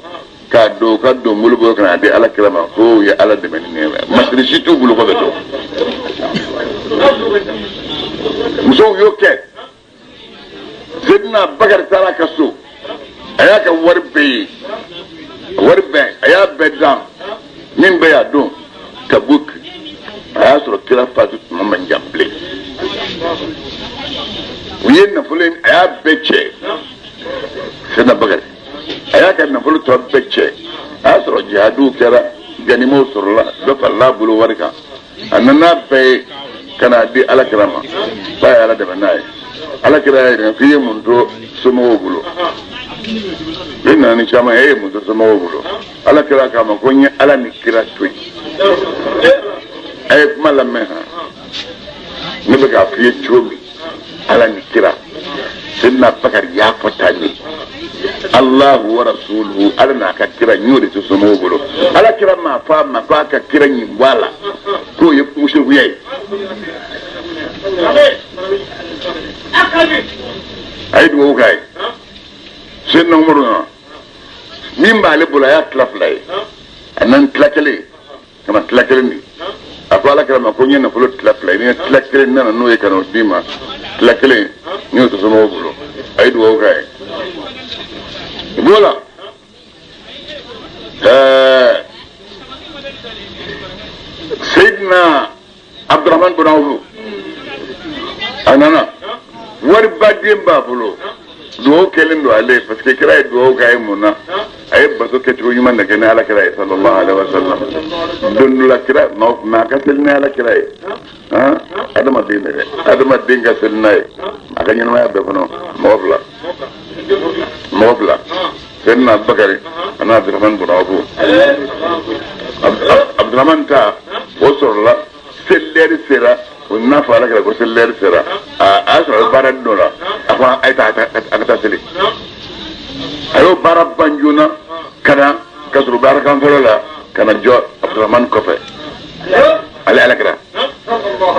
k'a don ka don bolo bolo kana di ala kira ma ko u ye ala dɛmɛ ni nin ye masiri si t'u bolo kɔfɛ to musow y'o kɛ Seydina Bakari taara ka so a y'a ka wari bɛɛ ye wari bɛɛ a y'a bɛɛ dan min bɛ y'a don Tabuk a y'a sɔrɔ kira faatu tuma man jan bilen u ye nafolo a y'a bɛɛ cɛ Seydina Bakari a y'a ka nafolo tɔ bɛɛ cɛ a y'a sɔrɔ jihadiw kɛra ganimo sɔrɔla dɔ farala bolo wari kan a nana bɛɛ kana di alakira ma ba ye ala dɛmɛ n'a ye alakira yɛrɛ k'i ye mun to somɔgɔw bolo e nana ni caman e ye mun to somɔgɔw bolo alakira k'a ma ko n ye ala ni kira to yen a ye kuma lamɛn han ne bɛ k'a f'i ye cogo min ala ni kira Sayyidina Bakari y'a fɔ tan ne Allahu wa rasuluhu ala n'a ka kira n y'o de to somɔgɔw bolo alakira m'a fɔ a ma ko a ka kira ɲin bɔ a la k'o ye musirikuya ye a ye dugawu k'a ye Sayyidina Umaru na min b'ale bolo a y'a tila fila ye a nan tila kelen ka na tila kelen di a ko alakira ma ko n ye nafolo tila fila ye ni tila kelen nana n'o ye ka n'o d'i ma tila kelen n y'o to somɔgɔw bolo a ye dugawu k'a ye voilà Sayyidina Abdurrahman bin Awf a nana wari baden b'a bolo dugawu kɛlen don ale parce que kira ye dugawu k'a ye mun na a ye bato kɛcogo ɲuman de kɛ ni alakira ye sallallahu alaihi wa sallam don dɔ la kira mais a ka seli ni alakira ye adamaden de dɛ adamaden ka seli n'a ye a ka ɲɛnamaya bɛɛ kɔnɔ mɔgɔ fila Sayyidina Bakari ani Abdurrahman bin Awf Abdurrahman ta o sɔrɔla selɛri sera o n'a fɔ alakira ko selɛri sera a y'a sɔrɔ baara dɔ la a ko a ye taa a ka taa seli a y'o baara ban joona ka na ka sɔrɔ baara kan fɔlɔ la ka na jɔ Abdurrahman kɔfɛ ale alakira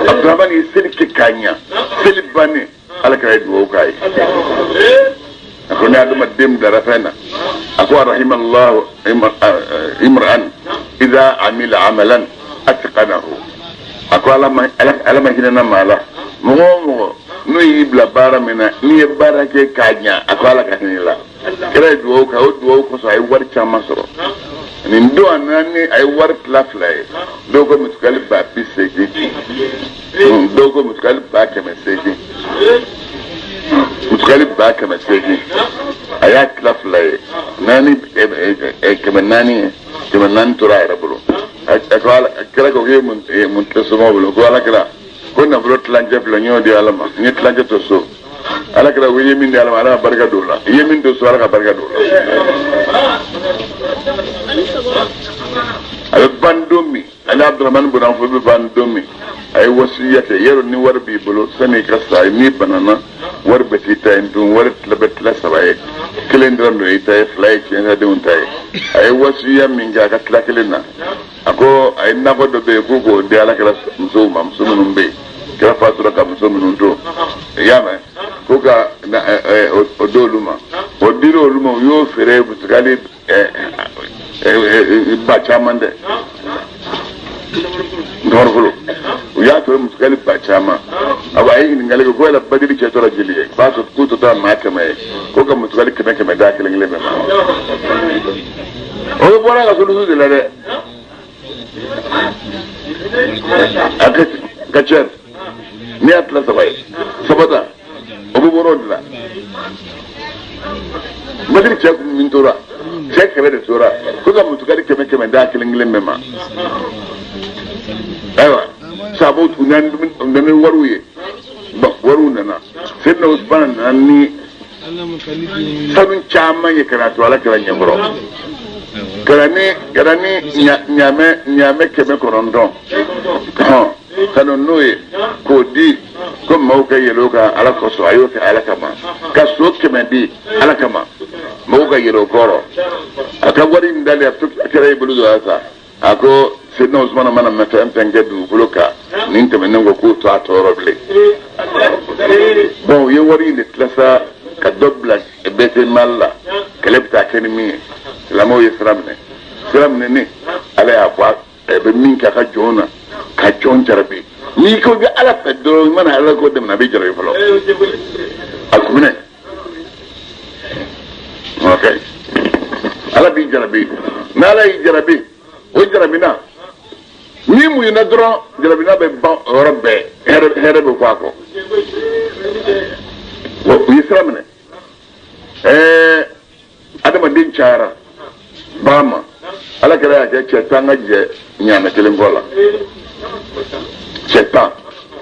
Abdurrahman ye seli kɛ k'a ɲa seli bannen alakira ye dugawu k'a ye a ko ni adamaden bilara fɛn na a ko rahimallahu imra'an idha amila amalan atqanahu a ko ala ma hinɛna maa la mɔgɔ o mɔgɔ n'o y'i bila baara min na n'i ye baara kɛ k'a ɲa a ko ala ka hinɛ la kira ye dugawu kɛ o dugawu kosɔn a ye wari caman sɔrɔ nin don a nana a ye wari tila fila ye dɔw ko mutukali 80 dɔw ko mutukali 180 mutukali 180 a y'a tila fila ye kɛmɛ naani tora a yɛrɛ bolo a kira ko k'e mun tɛ somɔgɔw bolo ko alakira ko nafolo tilancɛ fila n y'o di ala ma n ye tilancɛ to so alakira ko i ye min di ala ma ala ka barika don o la i ye min to so ala ka barika don o la a bɛ ban don min ani Abdurrahman bin Awf bɛ ban don min a ye wasiya kɛ yarɔ ni wari b'i bolo sani i ka sa n'i banana wari bɛ t'i ta ye dun wari bɛ tila 3 ye kelen dɔrɔn don i ta ye 2 ye tiɲɛsadenw ta ye a ye wasiya min kɛ a ka tila kelen na a ko a ye nakɔ dɔ bɛ yen k'o k'o di alakira musow ma muso minnu bɛ yen kira fatura ka muso minnu to i y'a mɛn ko ka o di olu ma o dira olu ma u y'o feere mutukali ba caman dɛ nɔrɔfɔlɔ u y'a feere mutukali ba caman a ye ɲininkali kɛ ko yala badiri cɛ tora jeli ye k'a sɔrɔ k'u tɔ tora maa 100 ye ko ka mutukali 100 da kelen bɛɛ ma o bɛ bɔra ka solution de la dɛ a ka cɛ n'i y'a tila 3 ye sabata o bɛ bɔra o de la badiri cɛ min tora cɛ 100 de tora ko ka mutukali 100 da kelen bɛɛ ma ayiwa sabu u nana ni wariw ye wariw nana Sayyidina Usman nana ni sanu caman ye kana to alakira ɲɛkɔrɔ kɛra ni ɲaamɛ 900 ka n'o ye k'o di ko maaw ka yɛlɛ o kan ala kosɔn a y'o kɛ ala kama ka so 100 di ala kama maaw ka yɛlɛ o kɔrɔ a ka wari in dalen a kɛra i bolo dɔ sa a ko Sayyidina Usman mana mɛ fɛn kɛ dugukolo kan nin tɛmɛnen ko k'o to a tɔɔrɔ bilen bon u ye wari in de tilasa ka dɔ bila Baitul Mal la kɛlɛ bɛ taa kɛ ni min ye silamɛw ye sira minɛ ne ala y'a fɔ a bɛ min kɛ a ka jɔnw na ka jɔn jarabi n'i ko bɛ ala fɛ dɔrɔn i mana ala ko dɛmɛ a bɛ jarabi fɔlɔ a kuminɛ ok ala b'i jarabi n'ala y'i jarabi o jarabina ni mun na dɔrɔn jarabina bɛ ban yɔrɔ bɛɛ hɛrɛ bɛ fɔ a kɔ wa u ye sira minɛ adamaden cayara ba ma ala kɛra y'a kɛ cɛ tan ka jɛ ɲaamɛ kelen kɔ la cɛ tan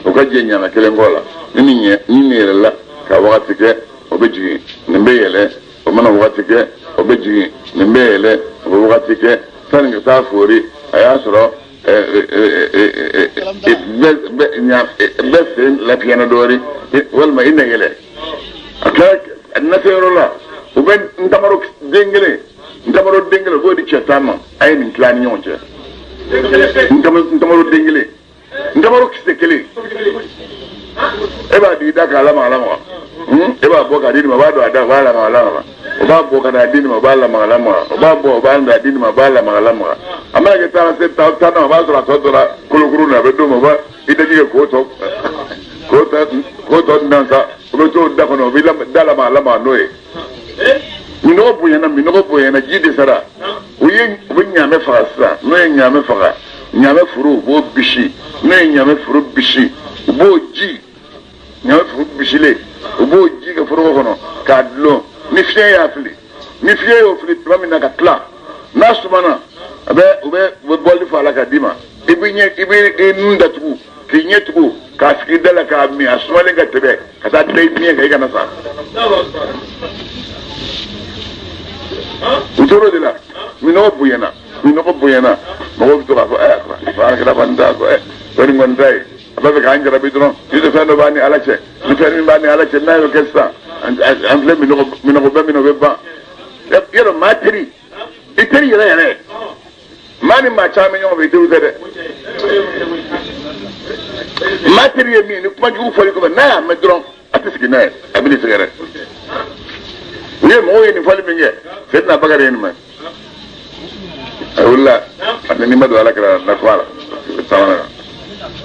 o ka jɛ ɲaamɛ kelen kɔ la ni yɛlɛla ka wagati kɛ o bɛ jigin nin bɛ yɛlɛ o mana wagati kɛ o bɛ jigin nin bɛ yɛlɛ o bɛ wagati kɛ sanni ka taa fori a y'a sɔrɔ bɛɛ sen latigɛna dɔɔnin walima i na yɛlɛ a kɛra naseyɔrɔ la u bɛ ntamaro den kelen o b'o di cɛ tan ma a ye nin tila ni ɲɔgɔn cɛ ntamaro den kelen ntamaro kisɛ kelen e b'a di i da k'a lamaga e b'a bɔ k'a di nin ma o b'a don a da o b'a lamaga o b'a bɔ ka n'a di nin ma o b'a lamaga o b'a bɔ o b'a di nin ma o b'a lamaga a mana kɛ taa se tan na o b'a sɔrɔ a tɔ tora kolokuru na a bɛ d'o ma o b'a i daji kɛ k'o tɔ nan sa o bɛ t'o da kɔnɔ o bɛ da lamaga n'o ye minɔgɔ bonyana ji dɛsɛra u bɛ ɲaamɛ faga sisan n'o ye ɲaamɛ faga ɲaamɛ foro u b'o bisi n'o ye ɲaamɛ foro bisi u b'o ji ɲaamɛ foro bisilen u b'o ji kɛ foroko kɔnɔ k'a dulon ni fiɲɛ y'a fili ni fiɲɛ y'o fili tuma min na ka tila n'a sumana u bɛ bɔli fɔ a la ka d'i ma i bɛ nun datugu k'i ɲɛ tugu k'a sigi da la k'a min a sumalen ka tɛmɛ ka taa tila i fiɲɛ kan i kana sa u tora o de la minɔgɔ bonyana mɔgɔw bɛ to k'a fɔ fa kɛra fan t'a fɔ dɔɔni kɔni t'a ye a b'a fɛ k'an jarabi dɔrɔn ni fɛn dɔ b'a ni ala cɛ ni fɛn min b'a ni ala cɛ n'a y'o kɛ sisan an filɛ minɔgɔ bɛɛ min o bɛ ban yɔrɔ maa teri i teri yɛrɛ maa ni maa caman ɲɔgɔn fɛ i teriw tɛ dɛ maa teri ye min ni kumajugu fɔli kɔfɛ n'a y'a mɛn dɔrɔn a tɛ sigi n'a ye a bɛ nin sɛgɛrɛ u ye mɔgɔw ye nin fɔli min kɛ Seydina Bakari ye nin mɛn a wulila a ni ma don ala kɛra nafa la sabanan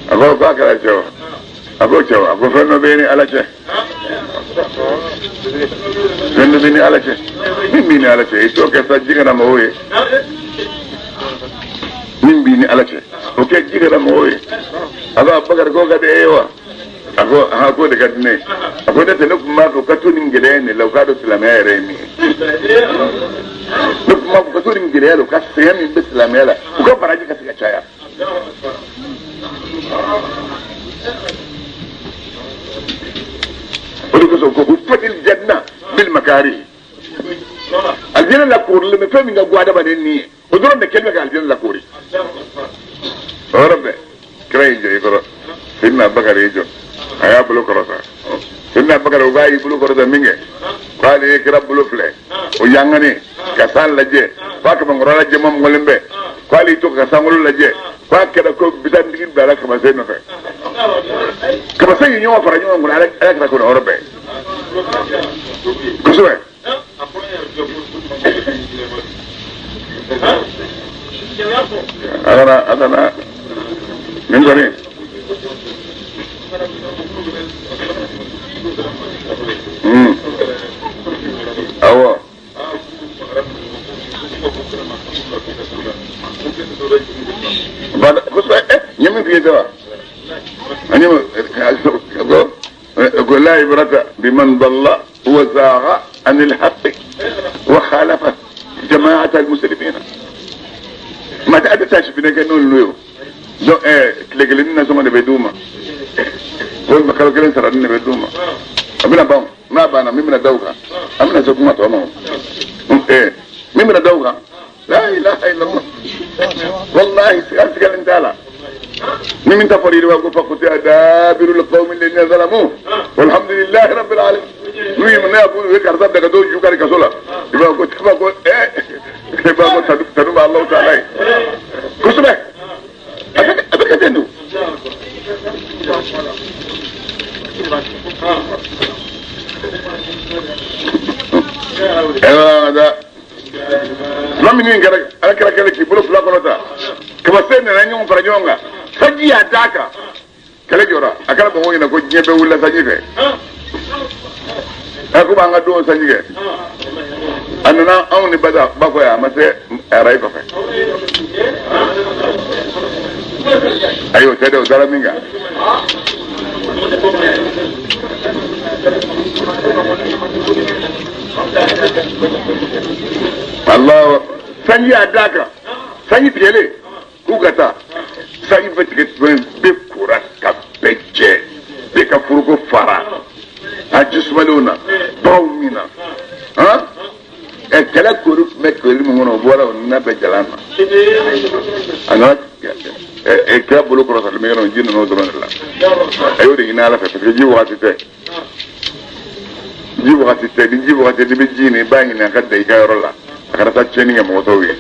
a ko k'a kɛra cɛ a ko cɛ a ko fɛn dɔ bɛ ni ala cɛ fɛn dɔ bɛ ni ala cɛ min b'i ni ala cɛ i t'o kɛ sa ji kana mɔgɔw ye min b'i ni ala cɛ o kɛ ji kana mɔgɔw ye a ko Bakari k'o ka di e ye wa a ko k'o de ka di ne ye a ko ne tɛ ne tun b'a fɔ ka to nin gɛlɛya in de la u k'a dɔn silamɛya yɛrɛ ye min ye ne tun b'a fɔ ka to nin gɛlɛya la u ka sɛgɛn min bɛ silamɛya la u ka baraji ka se ka caya o de kosɔn ko ufatil janna bil makari aljana la koorilen bɛ fɛn min ka go adamaden ni ye o dɔrɔn de kɛlen bɛ ka aljana la koori o yɔrɔ bɛɛ kira y'i jɔ i kɔrɔ Seydina Bakari y'i jɔ a y'a bolo kɔrɔta Seydina Bakari o k'a y'i bolo kɔrɔta min kɛ k'ale ye kira bolo filɛ o yangani ka san lajɛ k'a kamankɔrɔla jɛman mɔlen bɛ k'ale y'i to ka sankolo lajɛ k'a kɛra ko bitantigi bila kamasen nɔfɛ kamasen ye ɲɔgɔn fara ɲɔgɔn kɔnɔ ala kɛra ko yɔrɔ bɛɛ kosɛbɛ a nana nin kɔni awɔ kosɛbɛ ɲɛ min f'i ye wa ko la ibrata biman dalla wa zagha an alhaq wa khalafa jama'at almuslimin ma ta tashi fi ne kan nulu donc tile kelen na sɔngɔ de bɛ d'u ma walima kalo kelen sara de bɛ d'u ma a bɛna ban n'a banna min bɛna da u kan an bɛna se kuma tɔ ma min bɛna da u kan la ilaha illallah wallahi sigalen t'a la ni min ta fɔra yiriwa ko fakuta dabirul qawmi alladhina zalamu walhamdulillahi rabbil alamin n'u ye ne y'a fɔ u ye karisa bila ka t'o ju kari kaso la i b'a ko tanu b'a Allahu ta'ala ye kosɛbɛ a bɛ kɛ ten de tuma min kɛra ala kɛra kɛlɛ k'i bolo fila kɔnɔ ta kamasen nana ɲɔgɔn fara ɲɔgɔn kan sanji y'a d'a kan kɛlɛ jɔra a kɛra mɔgɔw ɲɛna ko diɲɛ bɛɛ wulila sanji fɛ ko b'an ka don sanji kɛ a nana anw ni bada ba fɔ yan a ma se arayi kɔfɛ ayi o tɛ dɛ o dara min kan Allah sanji y'a d'a kan sanyi tigɛlen k'u ka taa sanyi bɛ tigɛ bɛ kora ka bɛɛ jɛ bɛɛ ka foroko fara a ji sumalenw na baw min na kɛlɛ kori tun bɛ kori min kɔnɔ o bɔra o na bɛɛ jalan na a nana kira bolo kɔrɔtalen bɛ yɔrɔ ji ninnu dɔrɔn de la a y'o de ɲini ala fɛ parce que ji wagati tɛ ji wagati tɛ ni ji wagati n'i bɛ ji ɲini i b'a ɲini a ka da i ka yɔrɔ la a kana taa tiɲɛni kɛ mɔgɔ tɔw ye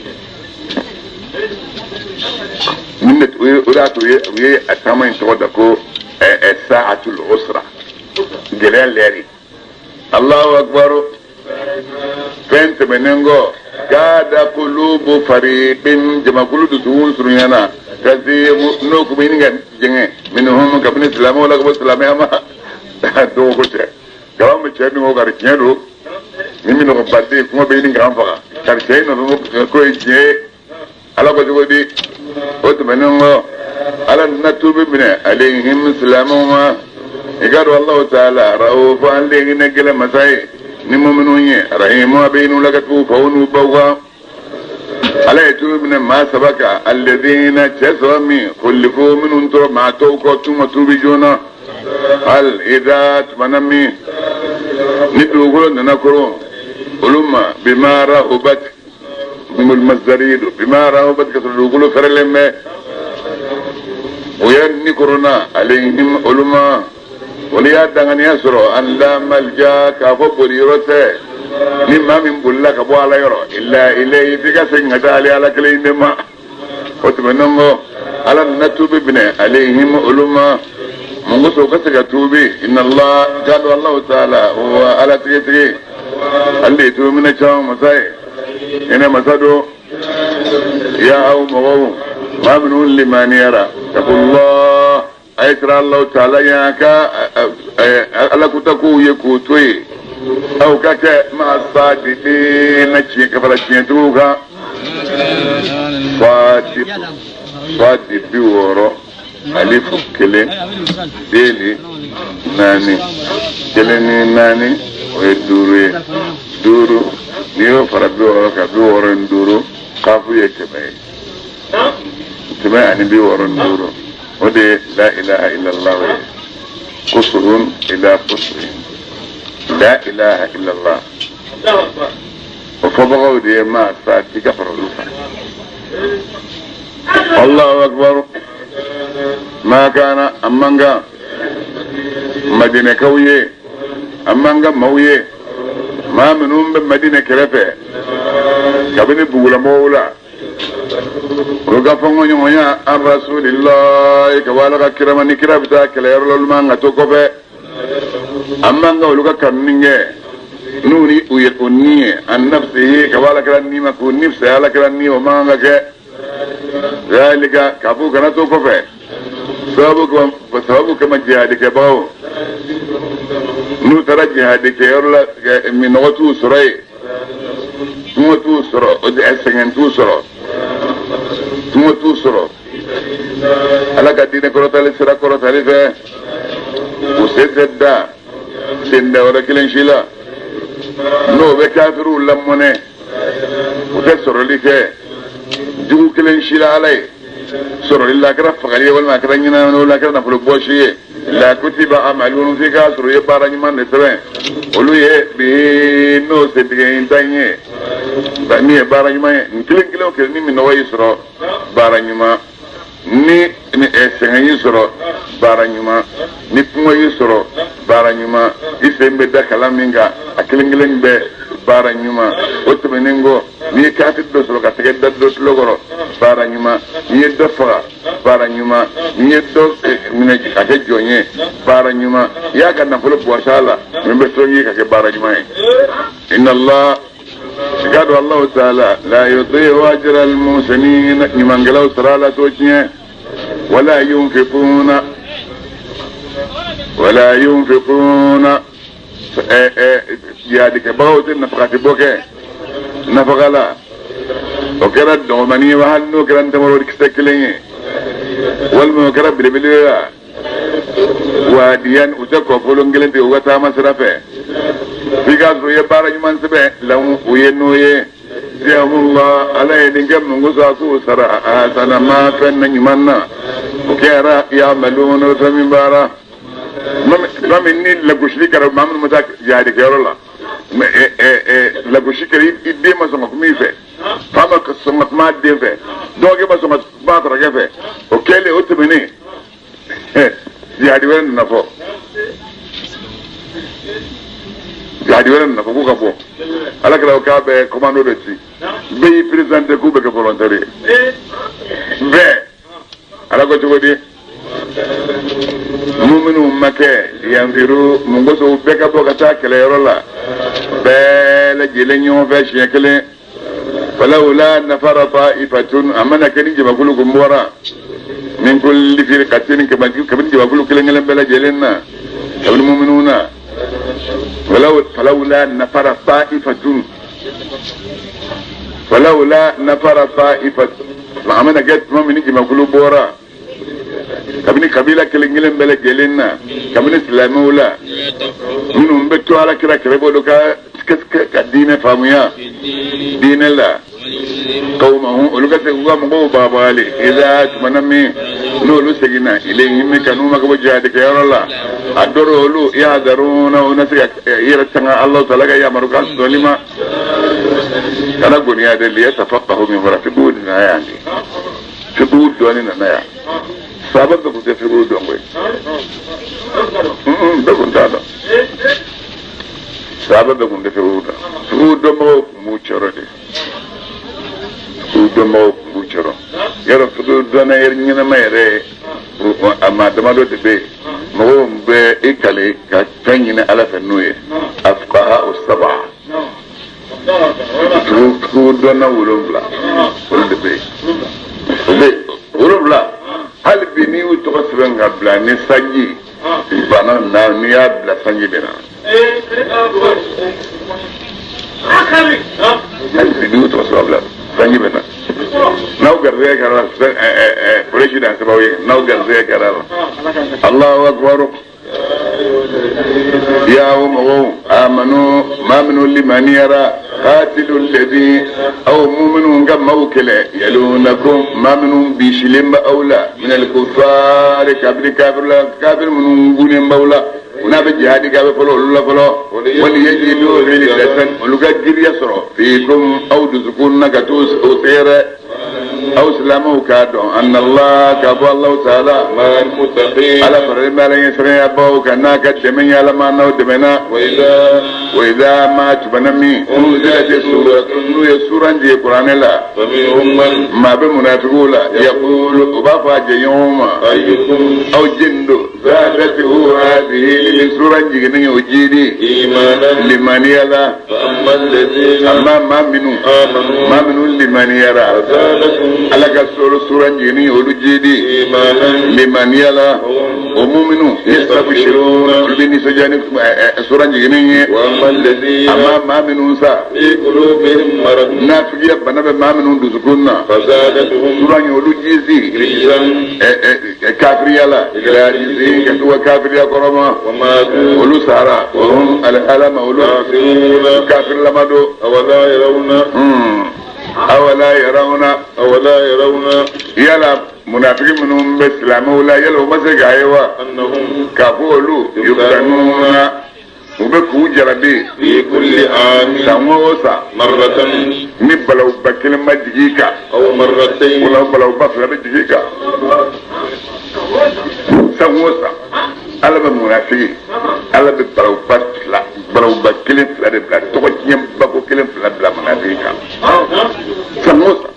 o de y'a to u ye a taama in tɔgɔ da ko sa'atul usra gɛlɛya lɛri Allahu akbar fɛn tɛmɛnen kɔ kaada kulubu fariqin jamakulu dusukun surunyana ka se n'o kun bɛ ɲini ka jɛngɛ minhum kabini silamɛw la ka bɔ silamɛya ma dɔw ko cɛ kalan bɛ cɛ min ko kari tiɲɛ don ni min nɔgɔ baden kuma bɛ ɲini k'an faga kari cɛ in nɔfɛ ko ye tiɲɛ ye ala ko cogo di o tɛmɛnen kɔ ala nana tubi minɛ alayhim silamɛw ma i ka dɔn Allahu ta'ala ra'ufu an le hinɛ gɛlɛn masa ye ni mu'minun ye rahimu a bɛ ɲini la ka tugu faw n'u baw kan ala ye tubi minɛ maa saba kan alladhina cɛ saba min khulifu minnu tora maa tɔw kɔ tuma tubi joona hal idha tumana min ni dugukolo nana koron olu ma bima rahubat mul masdaridu bima rahubat ka sɔrɔ dugukolo fɛrɛlen bɛ o ye ni korona alayhim olu ma olu y'a danganiya sɔrɔ an la malja k'a fɔ boli yɔrɔ tɛ ni maa min bolila ka bɔ ala yɔrɔ illa ilayhi f'i ka segin ka taa ale ala kelen de ma o tɛmɛnen kɔ ala nana tubi minɛ alayhim olu ma mun ko ka se ka tubi inna allah jadu allah ta'ala wa ala tige alle ye tubi minɛ caman masa ye ina masa do ya aw mɔgɔw maa minnu limaniyara taqullah a ye sira allah ta'ala ya ka ala kutakow ye k'o to ye aw ka kɛ maa sadidina tiɲɛ ka fara tiɲɛtigiw kan fadi 60 alifu kelen deli naani kelen ni naani o ye duuru ye duuru n'i y'o fara 60 kan 60 ni duuru kaafu ye 100 ye 100 ani 60 ni duuru o de ye la ilaha illallah ye kusurun ila kusurin la ilaha illallah o fɔbagaw de ye maa sa ti ka fara olu kan allahu akbar ما كان أمانغا مدينة كوية أمانغا موية ما منهم بمدينة كرفة كابني بولا مولا وقفوا نيويا عن رسول الله كوالا كرماني كرافتا كلير للمانغا توكوفة أمانغا ولوكا كرنينجي نوني ويقوني عن نفسه كوالا كرني ما كون نفسه على كرني ومانغا كي ذلك كابو كنا توكوفة sababu kama jihadi ke bawo nu tara jihadi ke yorla min watu suray tumatu suro o de esengen tu suro tumatu suro ala ka dine ko tale sira ko tale fe usedda sinde ora kilen shila no be kafiru lamone o te suro like jugu kilen shila alay sɔrɔ illa kɛra fagali ye walima a kɛra ɲinɛ wala a kɛra nafolo bɔsi ye la kutiba amalun f'i k'a sɔrɔ i ye baara ɲuman de sɛbɛn olu ye bi n'o setigɛ tan ye min ye baara ɲuman ye nin kelen kelen o kelen ni minɔgɔ y'i sɔrɔ baara ɲuman ni sɛgɛn y'i sɔrɔ baara ɲuman ni kɔngɔ y'i sɔrɔ baara ɲuman i sen bɛ da kalan min kan a kelen kelen bɛ baara ɲuman o tɛmɛnen kɔ n'i ye kafiri dɔ sɔrɔ ka tɛgɛ da dɔ tulo kɔrɔ baara ɲuman n'i ye dɔ faga baara ɲuman n'i ye dɔ minɛ ka kɛ jɔn ye baara ɲuman i y'a ka nafolo bɔsi a la min bɛ sɔn ye ka kɛ baara ɲuman ye inna allah i ka dɔn alahu taala la yudi'u ajra al-muhsinin ɲumankɛlaw sara a la t'o tiɲɛ wala yunfiquna jihadi kɛbagaw tɛ nafakati bɔ kɛ nafaga la o kɛra dɔgɔmani ye wa hali n'o kɛra ntamaro kisɛ kelen ye walima o kɛra belebele la waadiyan u tɛ kɔfolon kelen tigɛ u ka taama sira fɛ f'i k'a sɔrɔ i ye baara ɲuman sɛbɛn u ye n'o ye ليجزيهم الله على يدهم غزاكو سرا حسن ما فن يمنا وكيرا يعملون فمن بارا ما مني لغوشلي كرو ما من متاك جادي كيرولا لغوشي كري يدي ما سمك ميفه فما كسمك ما ديفه دوغي ما سمك ما ترغفه وكيلي اوتمني جادي وين نفو jadi wala na ko ka bo ala kala ka be commando de ci be présenté ko be ko volontaire be ala ko to di mu'minu make yanziru mun go so be ka bo ka ta kala yorola be la jele nyo be shi kala falawla nafara ta'ifatun amana kani jaba kulu ko mbora min kulli firqatin kabin jaba kulu kala ngala bela jelenna kabin mu'minuna فلولا نفر طائفة لعمنا جت ما منيجي ما كلو بورا كابني قبيلة كلنجلن بلا جلنا كابني سلامولا منهم بتو على كرا كربولو كدين فاميا دين الله قومه ولقد هو مغو بابالي إذا تمنمي نولو سجنا إليهم كانوا مكبو جهادك يا الله أدروا له يهدرون ونسي يرتنا الله تعالى يا مرقان سليما كان قول يا دلي يتفقه من فرقبون يعني فقود دوننا نيا سابق كنت فقود دوني بكون هذا سابق كنت فقود دمو موچرني udomo buchoro yaro fudu dona yernyina mayre amma damado de mo be ikale ka tanyina ala fanuye afqaha usaba fudu dona wulumla de wulumla hal bini to kasrenga bla ne sanji bana na niya bla sanji bena hal bini to kasrenga sanji bena naw garze karar president sabawi naw garze karar Allahu akbar يا هم آمنوا ما منوا لمن يرى قاتل الذي أو مؤمن كم موكله يلونكم ما منوا بيشلم أولى من الكفار كافر من بني مولا ونبي جهاد كافر فلو الله فلو وليجدوا غلة ولقدر يسرو فيكم أو تسكون كتوس أثير أو سلامه كادو أن الله كفو الله تعالى ما المتقين على فرما لا يسري أبوه كنا كدمين على ما نو دمنا وإذا ما تبنمي أنزلت سورة دي القرآن لا ما بمنافقون يقول وبافا يوم أو جند زادته هذه من سورة جنين وجيدي لمن يلا فأما الذين ما منوا لمن يرى على كسر سورة جنين وجيدي لمن يلا ومؤمنون يستبشرون بني سجانب سورة جنين وأما الذين ما منوا سا في قلوبهم مرض نافقيا بنابا ما منوا دسكونا فزادتهم سورة وجيدي كافر يلا جزي كتوا كافر يا كرما ولو سارا وهم الألم ولو كافر لما دو أولا يرون يلا منافقين منهم بسلام ولا يلا ومسك عيوا أنهم كفولوا يفتنون وبكو جربي في كل عام سموسا مرة نبلو بكلمة دقيقة أو مرتين ولا بلو بفلا بدقيقة سموسا على المنافقين على بلو بكلمة فلا بلا تقول بكو كلمة فلا بلا منافقين سموسا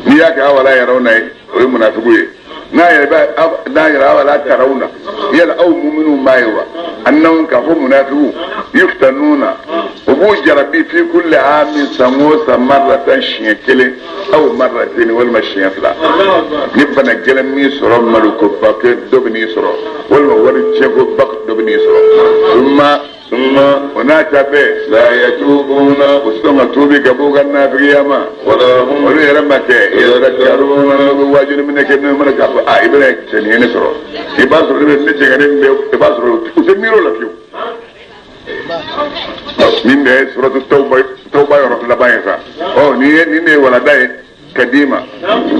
نياك أولا يرون المنافقين لا يرى ولا ترون يلا أو مؤمنون ما يرى أنهم كفوا منافقون يفتنون وبوجر بي في كل عام سموسة مرة شيكلة أو مرتين والمشي فلا نبنا جلمي سرى ملوك باكر دبني سرى والمورد شيكو باك دبني سرى ثم هناك لا يتوبون وسطم توبي كبوغا نافقياما ولا هم ويرمك يذكرون واجن منك ابن منك ابن سنين سرو يباسر ابن نجيغن يباسر وسميرو لفيو من ده سورة التوبة to ba yoro la ba yesa oh ni ne wala dai kadima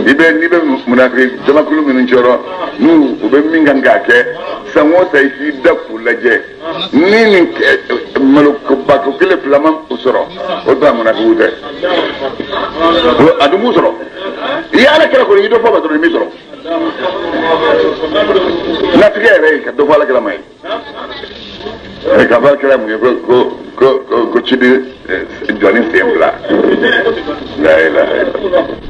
ibe ni be munafi dama kulu minun choro nu ube minganga ke sanwo sai fi da kulaje ni maluk ba ko kile flaman usoro o da munafi wude adu musoro ya ala kala ko ni do fa ba do mi soro na tigere ka do fa la kala mai ka ba kala mu ko chidi joni sembla la ilaha illallah